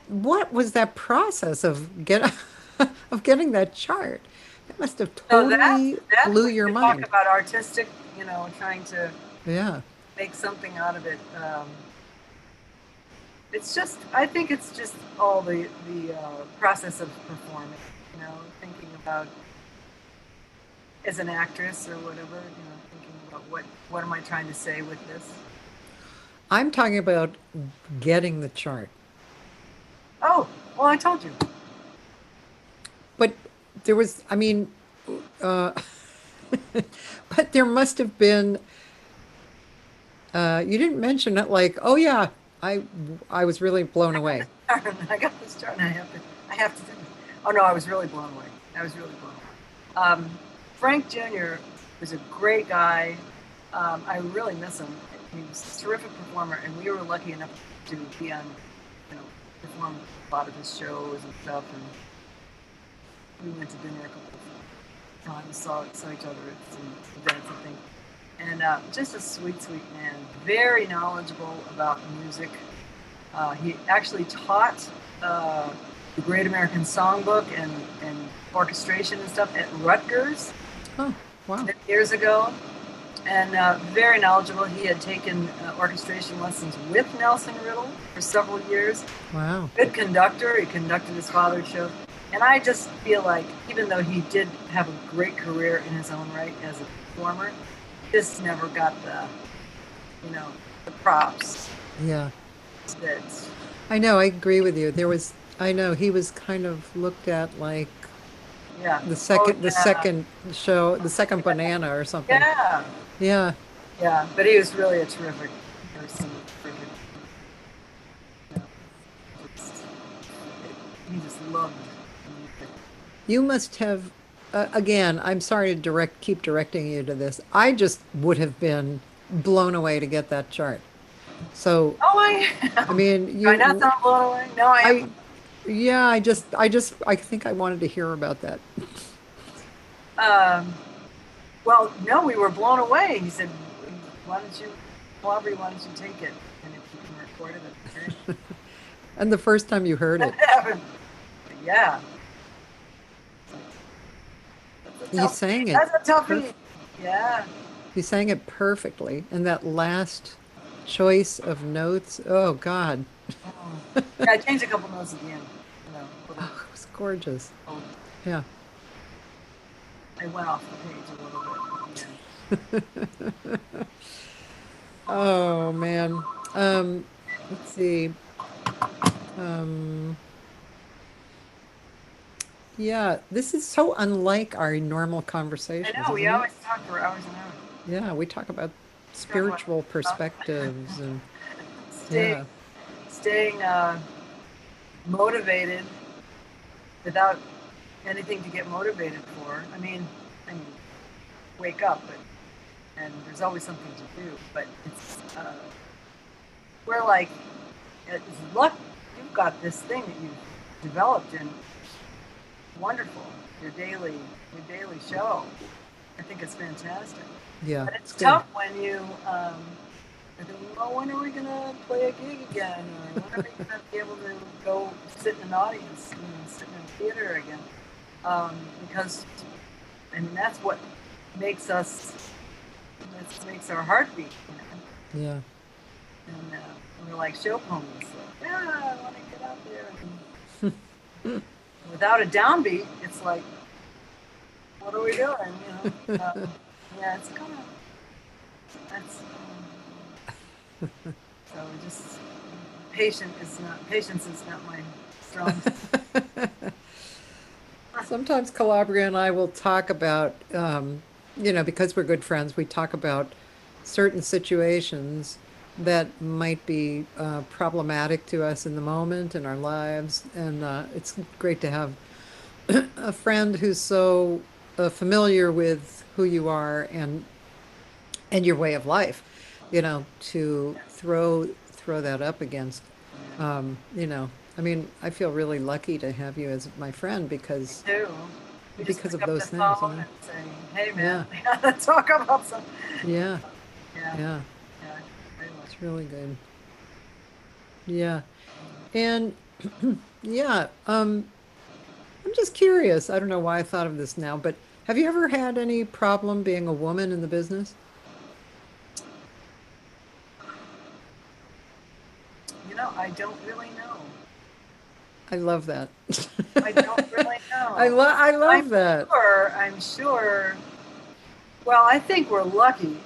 what was that process of getting that chart? It must have So totally that blew we your could mind. Talk about artistic, trying to Yeah. make something out of it. It's just, I think it's just all the process of performing, thinking about as an actress or whatever, thinking about what am I trying to say with this? I'm talking about getting the chart. Oh, well, I told you. But there was, I mean, but there must have been, you didn't mention it like, oh yeah, I was really blown away. I got this chart and I have to do it. Oh no, I was really blown away. Frank Jr. was a great guy. I really miss him. He was a terrific performer, and we were lucky enough to be on, perform a lot of his shows and stuff. And we went to dinner a couple of times, saw each other at some events, I think. And just a sweet, sweet man. Very knowledgeable about music. He actually taught the Great American Songbook and orchestration and stuff at Rutgers. Oh, wow. Years ago. And very knowledgeable. He had taken orchestration lessons with Nelson Riddle for several years. Wow. Good conductor. He conducted his father's show. And I just feel like, even though he did have a great career in his own right as a performer, just never got the props. Yeah. That I know, I agree with you. I know he was kind of looked at like the second show, the second banana or something. Yeah. Yeah. Yeah, but he was really a terrific person. He just loved music. You must have, again, I'm sorry to keep directing you to this. I just would have been blown away to get that chart. So, Oh, I mean, do I not sound blown away? No, I am. Yeah, I think I wanted to hear about that. Well, no, we were blown away. He said, Calabria, why don't you take it? And if you can record it, that's great. And the first time you heard it, Yeah. you sang it. That's a toughie. Yeah. You sang it perfectly. And that last choice of notes, oh God. Yeah, I changed a couple notes at the end. Oh, it was gorgeous. Yeah. I went off the page a little bit. Oh man. Let's see. Yeah, this is so unlike our normal conversation. I know, we always talk for hours and hours. Yeah, we talk about spiritual perspectives and staying, staying motivated without anything to get motivated for. I mean, wake up, and there's always something to do. But it's we're like, it's luck. You've got this thing that you've developed, and wonderful. Your daily show. I think it's fantastic. Yeah. But it's tough when you think, well, when are we gonna play a gig again? Or when are we gonna be able to go sit in an audience, sit in a theater again? Because that's what makes us. That makes our heart beat. Yeah. And we're like show ponies. Like, I want to get out there. And without a downbeat, it's like, what are we doing? Yeah, it's kind of. That's. So just patience is not my strong. Sometimes Calabria and I will talk about, because we're good friends, we talk about certain situations that might be problematic to us in the moment in our lives. And it's great to have a friend who's so familiar with who you are and your way of life, to throw that up against. I mean, I feel really lucky to have you as my friend because Me too. We just because pick of up those the things. phone and say, "Hey, man, we gotta talk about something." Yeah. Yeah. Yeah. Yeah. Very much. It's really good. Yeah. And yeah, I'm just curious. I don't know why I thought of this now, but have you ever had any problem being a woman in the business? I don't really know. I love that. I don't really know. I love that. I'm sure. Well, I think we're lucky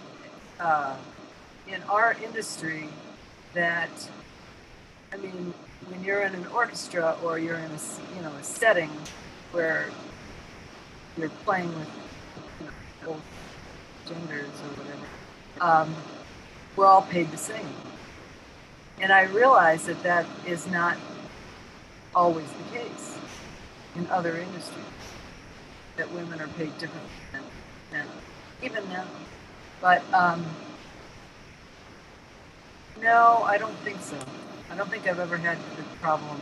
in our industry that, I mean, when you're in an orchestra or you're in a setting where you're playing with both genders or whatever, we're all paid the same. And I realize that is not always the case in other industries, that women are paid differently than men, even now. But no, I don't think so. I don't think I've ever had the problem.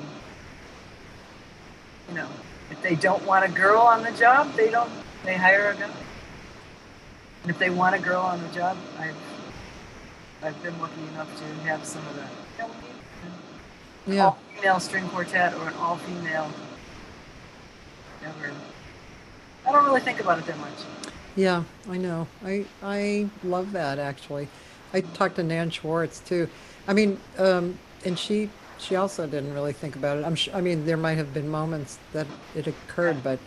If they don't want a girl on the job, they hire a guy. And if they want a girl on the job, I've been lucky enough to have some of that. Yeah. All-female string quartet or an all-female. Never. I don't really think about it that much. Yeah, I know. I love that actually. I talked to Nan Schwartz too. I mean, and she also didn't really think about it. I mean, there might have been moments that it occurred, but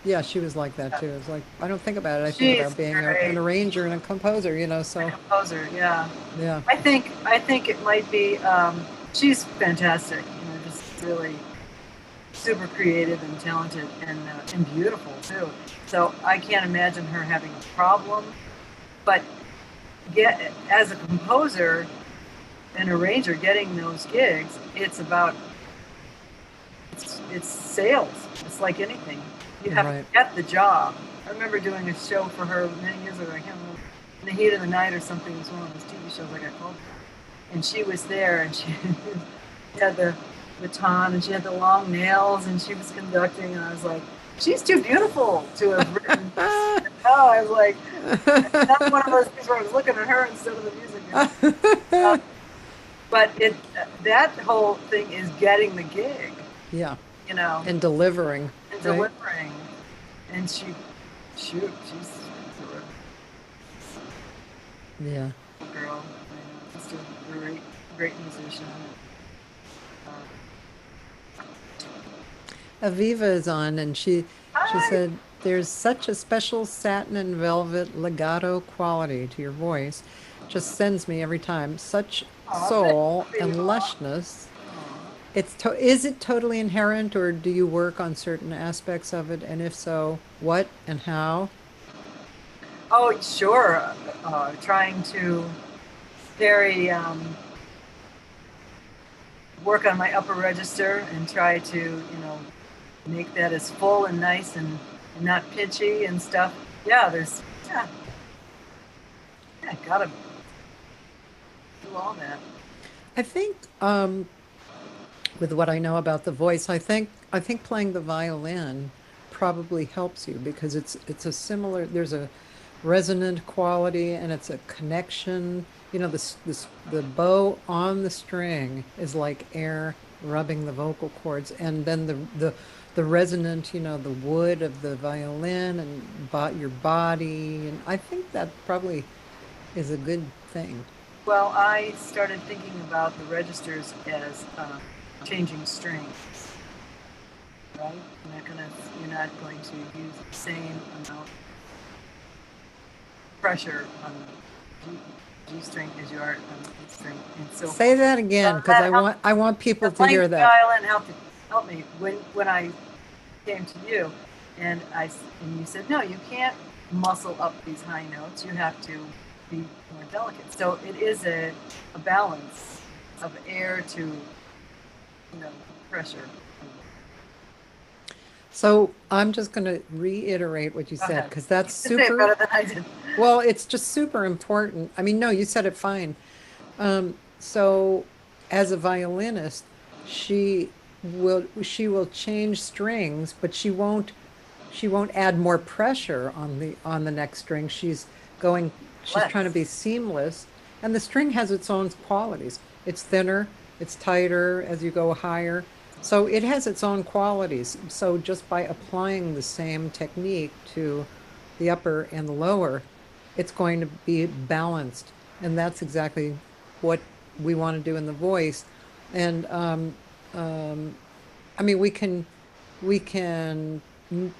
yeah, she was like that too. It's like I don't think about it. I think about being an arranger and a composer, so. A composer, yeah. Yeah. I think it might be. She's fantastic. Just really super creative and talented and beautiful too. So I can't imagine her having a problem. But as a composer and arranger, getting those gigs, it's sales. It's like anything. You have to get the job. I remember doing a show for her many years ago. I can't remember. In the Heat of the Night or something. It was one of those TV shows I got called. And she was there, and she had the baton, and she had the long nails, and she was conducting, and I was like, she's too beautiful to have written. I was like, that's one of those things where I was looking at her instead of the music. But that whole thing is getting the gig. Yeah. And delivering. And delivering. And she's terrific. Yeah. Girl. Just a great musician. Aviva is on, and she said, there's such a special satin and velvet legato quality to your voice. Just sends me every time. Such soul and lushness. Is it totally inherent, or do you work on certain aspects of it? And if so, what and how? Oh, sure. trying to very work on my upper register and try to, you know, make that as full and nice and not pitchy and stuff. Yeah, gotta do all that. I think with what I know about the voice, I think playing the violin probably helps you because it's a similar. There's a resonant quality and it's a connection. You know, the bow on the string is like air rubbing the vocal cords, and then the resonant, you know, the wood of the violin and your body, and I think that probably is a good thing. Well, I started thinking about the registers as changing strings, right? You're not going to use the same amount of pressure on the G string as you are on the E string, and so Say that again, because I want people to hear that. Violin helped me when I came to you, and you said no, you can't muscle up these high notes. You have to be more delicate. So it is a balance of air to, you know, pressure. So I'm just going to reiterate what you said because that's super. Say it better than I did. Well, it's just super important. I mean, no, you said it fine. So as a violinist, she will change strings, but she won't add more pressure on the next string. She's trying to be seamless, and the string has its own qualities. It's thinner, it's tighter as you go higher. So it has its own qualities. So just by applying the same technique to the upper and the lower, it's going to be balanced. And that's exactly what we want to do in the voice. And I mean, we can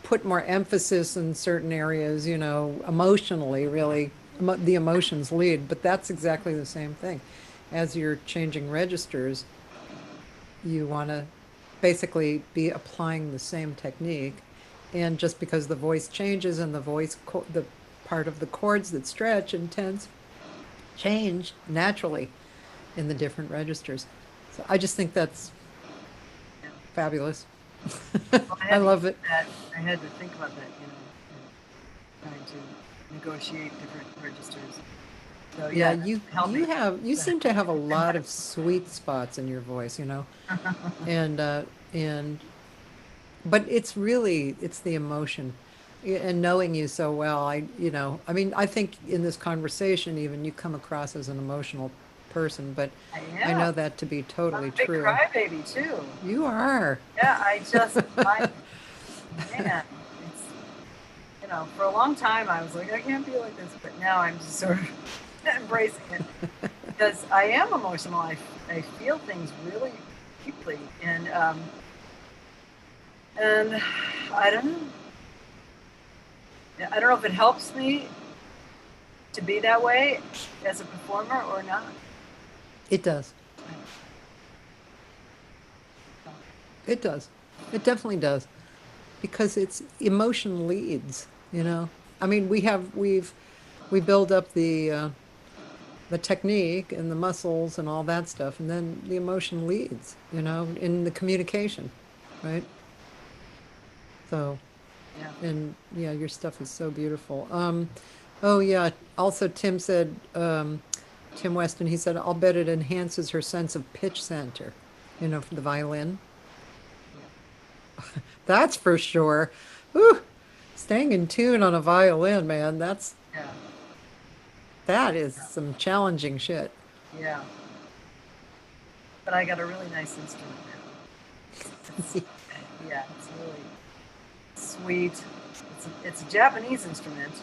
put more emphasis in certain areas, you know, emotionally, really, the emotions lead, but that's exactly the same thing. As you're changing registers, you want to basically be applying the same technique, and just because the voice changes and the part of the chords that stretch and tense change naturally in the different registers. So I just think that's fabulous. I love it. I had to think about that, you know, trying to negotiate different registers. So yeah, you seem to have a lot of sweet spots in your voice, you know, but it's the emotion, and knowing you so well, I mean, I think in this conversation even you come across as an emotional person, but I know that to be totally true. I'm a big crybaby too. You are. Yeah, man, it's, you know, for a long time I was like, I can't be like this, but now I'm just sort of embracing it because I am emotional. I feel things really deeply, and I don't know if it helps me to be that way as a performer or not. It does. It does. It definitely does, because it's emotion leads. You know, I mean, we build up the technique and the muscles and all that stuff, and then the emotion leads. You know, in the communication, right? So, yeah. And yeah, your stuff is so beautiful. Oh yeah. Also, Tim said. Tim Weston, he said, I'll bet it enhances her sense of pitch center, you know, for the violin. Yeah. That's for sure. Whew. Staying in tune on a violin, man, that is some challenging shit. Yeah. But I got a really nice instrument now. Yeah, it's really sweet. It's a Japanese instrument,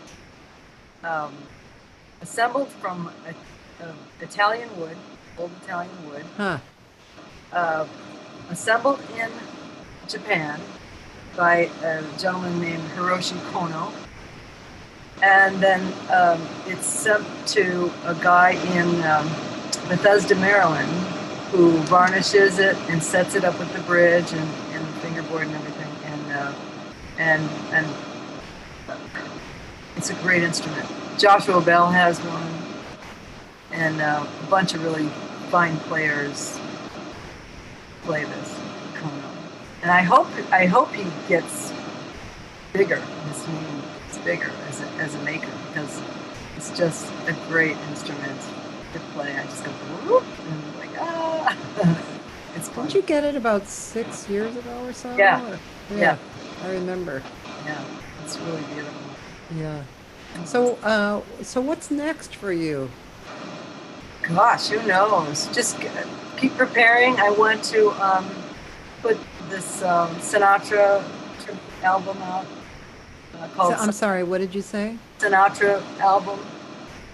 assembled from Italian wood, old Italian wood. Huh. Assembled in Japan by a gentleman named Hiroshi Kono. And then it's sent to a guy in Bethesda, Maryland, who varnishes it and sets it up with the bridge and the fingerboard and everything. And it's a great instrument. Joshua Bell has one, and a bunch of really fine players play this kono. And I hope he gets bigger. His name gets bigger as a maker, because it's just a great instrument to play. I just go whoop and like it's fun. Didn't you get it about 6 years ago or so? Yeah. Yeah. I remember. Yeah, it's really beautiful. Yeah. So what's next for you? Gosh, who knows? Just keep preparing. I want to put this Sinatra album out called. I'm sorry. What did you say? Sinatra album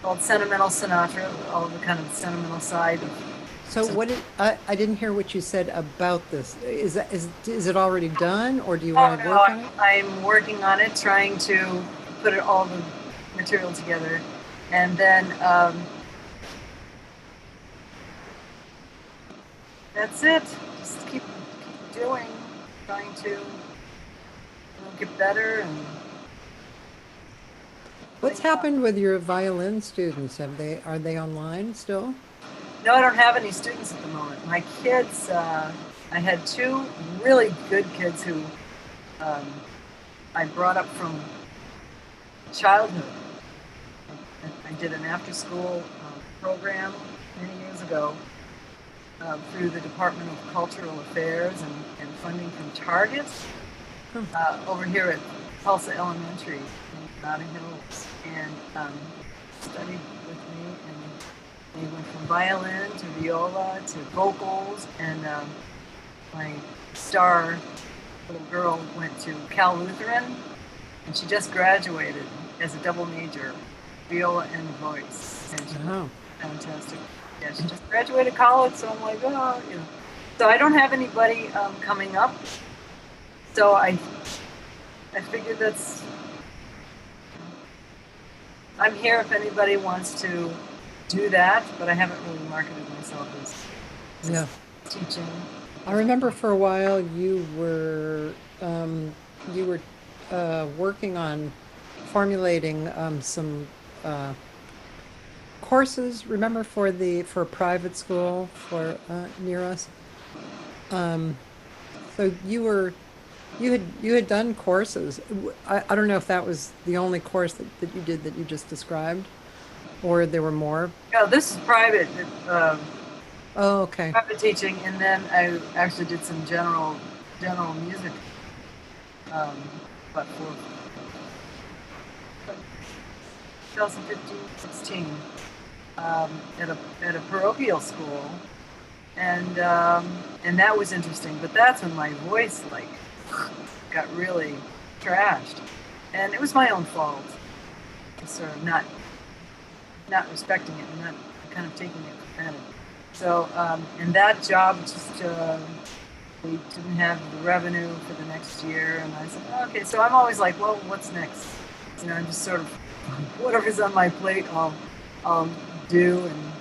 called Sentimental Sinatra, all the kind of sentimental side of. So what did I didn't hear what you said about this. Is it already done, or do you want to work on it? I'm working on it, trying to put all the material together, and then that's it. Just keep doing, trying to get better. And what's happened with your violin students? Are they online still? No, I don't have any students at the moment. My kids, I had two really good kids who I brought up from childhood. I did an after-school program many years ago through the Department of Cultural Affairs and funding from Target over here at Tulsa Elementary in Notting Hills, and studied with me, and they went from violin to viola to vocals, and my star little girl went to Cal Lutheran, and she just graduated as a double major, viola and voice, and she's fantastic. Yeah, she just graduated college, so I'm like, oh, you know. So I don't have anybody coming up, so I figured I'm here if anybody wants to do that, but I haven't really marketed myself as teaching. I remember for a while you were working on formulating some courses. Remember for a private school for near us. So you had done courses. I don't know if that was the only course that you did that you just described, or there were more. No, this is private. Oh, okay. Private teaching, and then I actually did some general music, but for 2015, 16, at a parochial school, and that was interesting. But that's when my voice got really trashed, and it was my own fault. Sort of not respecting it and not kind of taking it for granted. So, and that job just, we didn't have the revenue for the next year. And I said, okay, so I'm always like, well, what's next? You know, I'm just sort of, whatever's on my plate, I'll do. And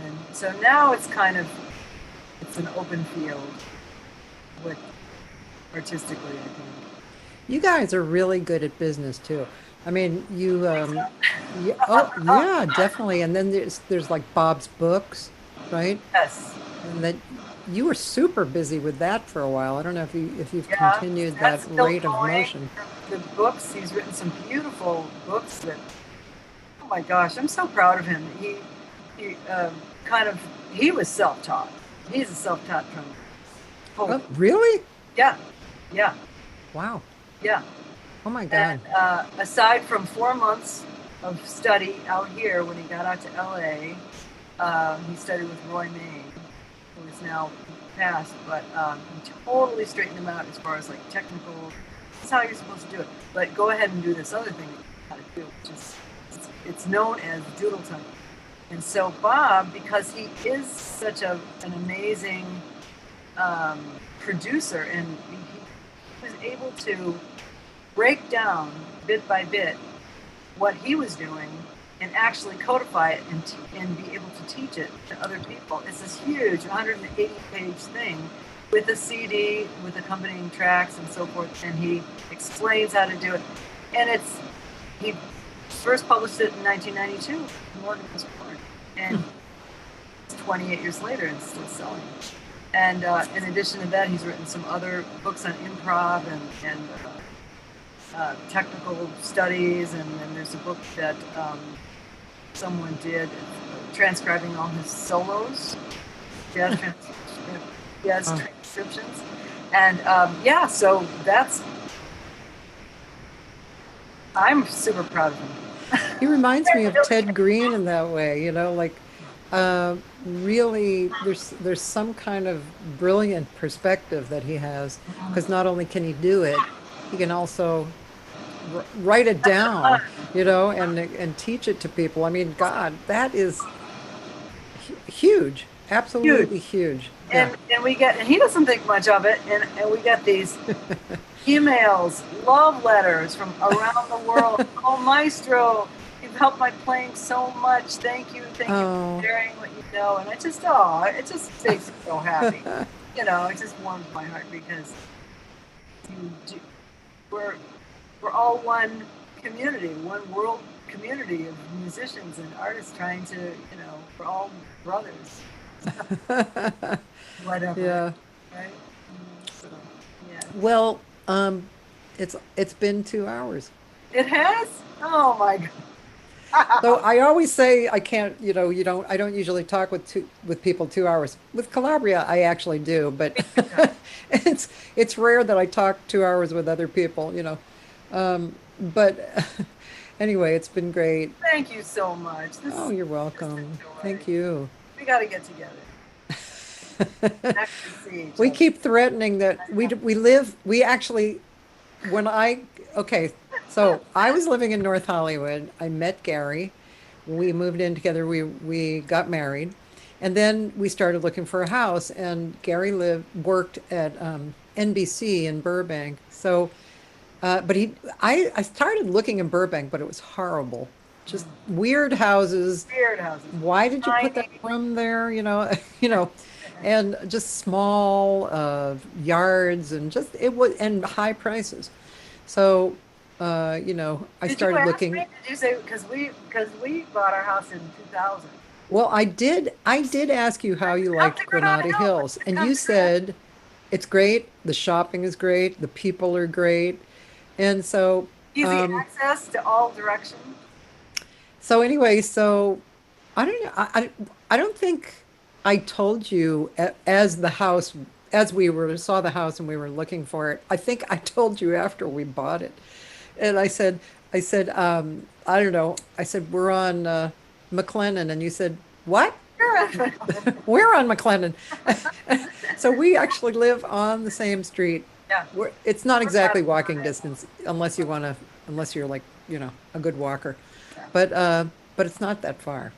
then, so now it's an open field with artistically, I think. You guys are really good at business too. I mean, yeah, definitely. And then there's like Bob's books, right? Yes. And that you were super busy with that for a while. I don't know if you've continued that rate of motion. The books, he's written some beautiful books that, oh my gosh, I'm so proud of him. He was self-taught. He's a self-taught drummer. Oh, really? Yeah. Yeah. Wow. Yeah. Oh my God. And, aside from 4 months of study out here, when he got out to LA, he studied with Roy May, who is now passed, but he totally straightened him out as far as like technical. This is how you're supposed to do it. But go ahead and do this other thing that you got to do, which is it's known as doodle time. And so Bob, because he is such an amazing producer, and he was able to break down bit by bit what he was doing and actually codify it and be able to teach it to other people. It's this huge 180-page thing with a CD, with accompanying tracks and so forth, and he explains how to do it. And he first published it in 1992. Morgan was born, and it's 28 years later and still selling. And in addition to that, he's written some other books on improv and technical studies, and then there's a book that someone did transcribing all his solos, jazz transcriptions, and so I'm super proud of him. He reminds me of Ted Green in that way, like really there's some kind of brilliant perspective that he has, because not only can he do it, he can also write it down, and teach it to people. I mean, God, that is huge, absolutely huge. And we get, and he doesn't think much of it, and we get these emails, love letters from around the world. Oh, Maestro, you've helped my playing so much. Thank you for sharing what you know. And it just makes me so happy. It just warms my heart, because we're all one community, one world community of musicians and artists trying to, we're all brothers. Whatever. Yeah. Right? So, yeah. Well, it's been 2 hours. It has? Oh my God. So I always say I can't, I don't usually talk with people 2 hours. With Calabria, I actually do, but it's rare that I talk 2 hours with other people, But anyway, it's been great. Thank you so much. You're welcome. Thank you. We got to get together. We keep threatening that we actually, so I was living in North Hollywood. I met Gary. We moved in together. We got married, and then we started looking for a house, and Gary worked at NBC in Burbank. So, but I started looking in Burbank, but it was horrible. Just weird houses. Why did you put that room there? And just small yards, and and high prices. So, I started looking. Did you say because we bought our house in 2000? Well, I did ask you how you liked Granada Hills, and you said it's great. The shopping is great. The people are great, and so easy access to all directions. So anyway, I don't know. I don't think I told you as we saw the house and we were looking for it. I think I told you after we bought it, and I said, I don't know. I said we're on McLennan, and you said what? We're on McLennan. So we actually live on the same street. Yeah. It's not exactly walking distance unless you're like a good walker. But it's not that far.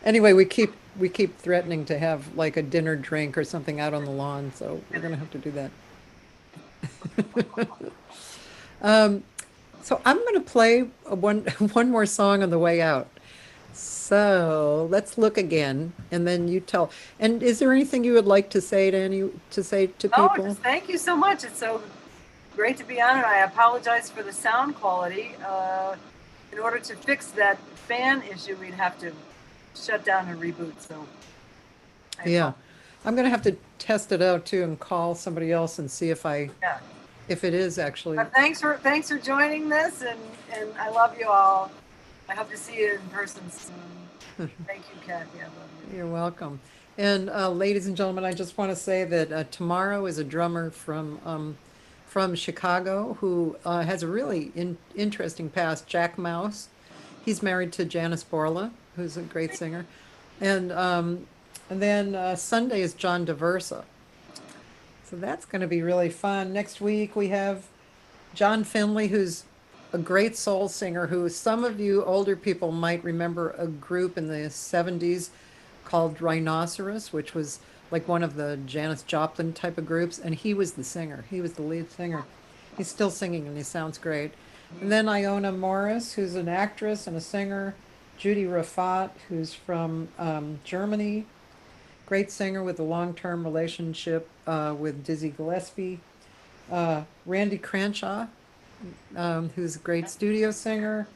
Anyway, we keep threatening to have like a dinner drink or something out on the lawn, so we're gonna have to do that. So I'm gonna play one more song on the way out. So let's look again, and then you tell. And is there anything you would like to say to people? Just thank you so much. It's so great to be on it. I apologize for the sound quality. In order to fix that fan issue, we'd have to shut down and reboot. So I'm going to have to test it out too and call somebody else and see if it is actually. Thanks for joining this, and I love you all. I hope to see you in person soon. Thank you, Cathy. I love you. You're welcome. And ladies and gentlemen, I just want to say that tomorrow is a drummer from Chicago who has a really interesting past, Jack Mouse. He's married to Janice Borla, who's a great singer. And then Sunday is John DeVersa. So that's going to be really fun. Next week we have John Finley, who's a great soul singer who some of you older people might remember a group in the 70s called Rhinoceros, which was like one of the Janis Joplin type of groups, and he was the singer. He was the lead singer. He's still singing, and he sounds great. And then Iona Morris, who's an actress and a singer. Judy Rafat, who's from Germany. Great singer with a long-term relationship with Dizzy Gillespie. Randy Cranshaw, who's a great studio singer.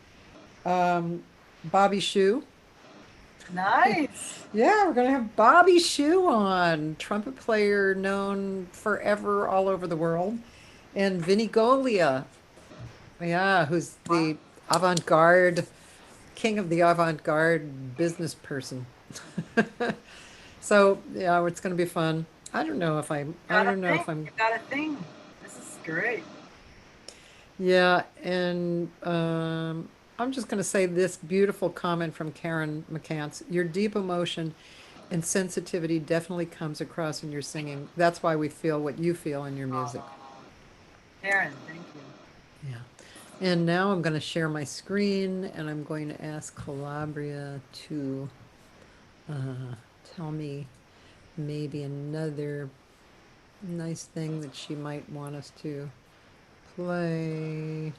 Bobby Shue. Nice. Yeah, we're gonna have Bobby Shue on, trumpet player known forever all over the world, and Vinnie Golia. Yeah, who's the avant-garde king of the avant-garde business person. So yeah, it's gonna be fun. I don't know if I'm. I don't know if I'm. You got a thing. This is great. Yeah, and I'm just going to say this beautiful comment from Karen McCants. Your deep emotion and sensitivity definitely comes across in your singing. That's why we feel what you feel in your music. Karen, thank you. Yeah. And now I'm going to share my screen and I'm going to ask Calabria to tell me maybe another nice thing that she might want us to play.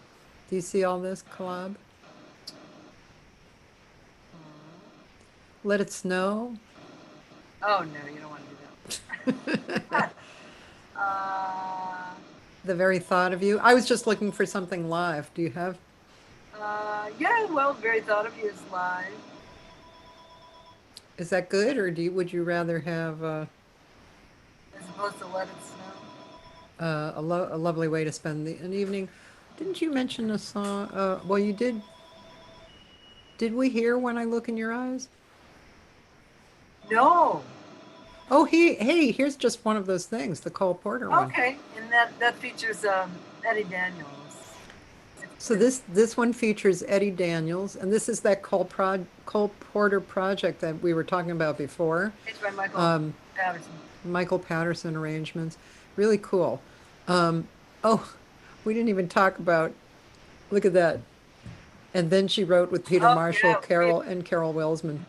Do you see all this, Calab? Let It Snow. Oh no, you don't want to do that. The very thought of you. I was just looking for something live. Do you have? Yeah, well, very thought of you is live. Is that good, or would you rather have As opposed to Let It Snow. a lovely way to spend an evening? Didn't you mention a song? Well, you did. Did we hear When I Look in Your Eyes? No. Oh, hey, here's just one of those things, the Cole Porter one. Okay, and that features Eddie Daniels. So this one features Eddie Daniels, and this is that Cole Porter project that we were talking about before. It's by Michael Patterson. Michael Patterson arrangements. Really cool. Oh, we didn't even talk about, look at that. And then she wrote with Peter Marshall, yeah, Carol Welsman.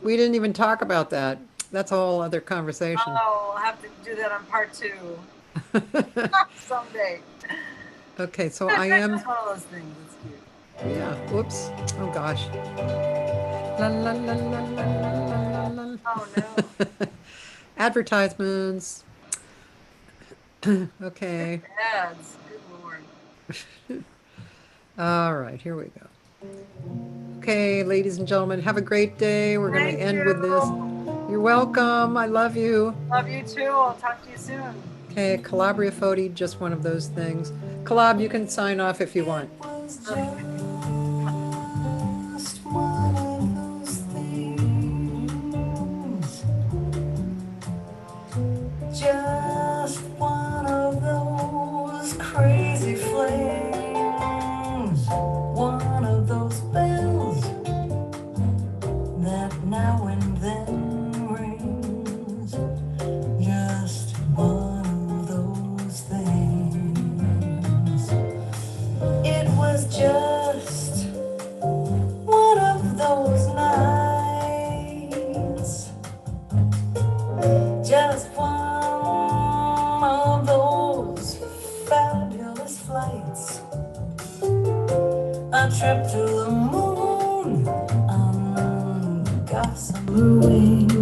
We didn't even talk about that. That's a whole other conversation. Oh, I'll have to do that on part 2. Someday. Okay, so I am. It's one of those things. It's cute. Yeah, whoops. Oh gosh. La, la, la, la, la, la, la, la. Oh no. Advertisements. Okay. Ads. Good Lord. All right, here we go. Okay, ladies and gentlemen, have a great day. We're going to end with this. You're welcome. I love you. Love you too. I'll talk to you soon. Okay, Calabria Foti, just one of those things. Calab, you can sign off if you want. Just one of those crazy flames, one of those bells that now and then rings. Just one of those things. It was just one of those nights. Just one of those fabulous flights. A trip to the moon on gossamer wings.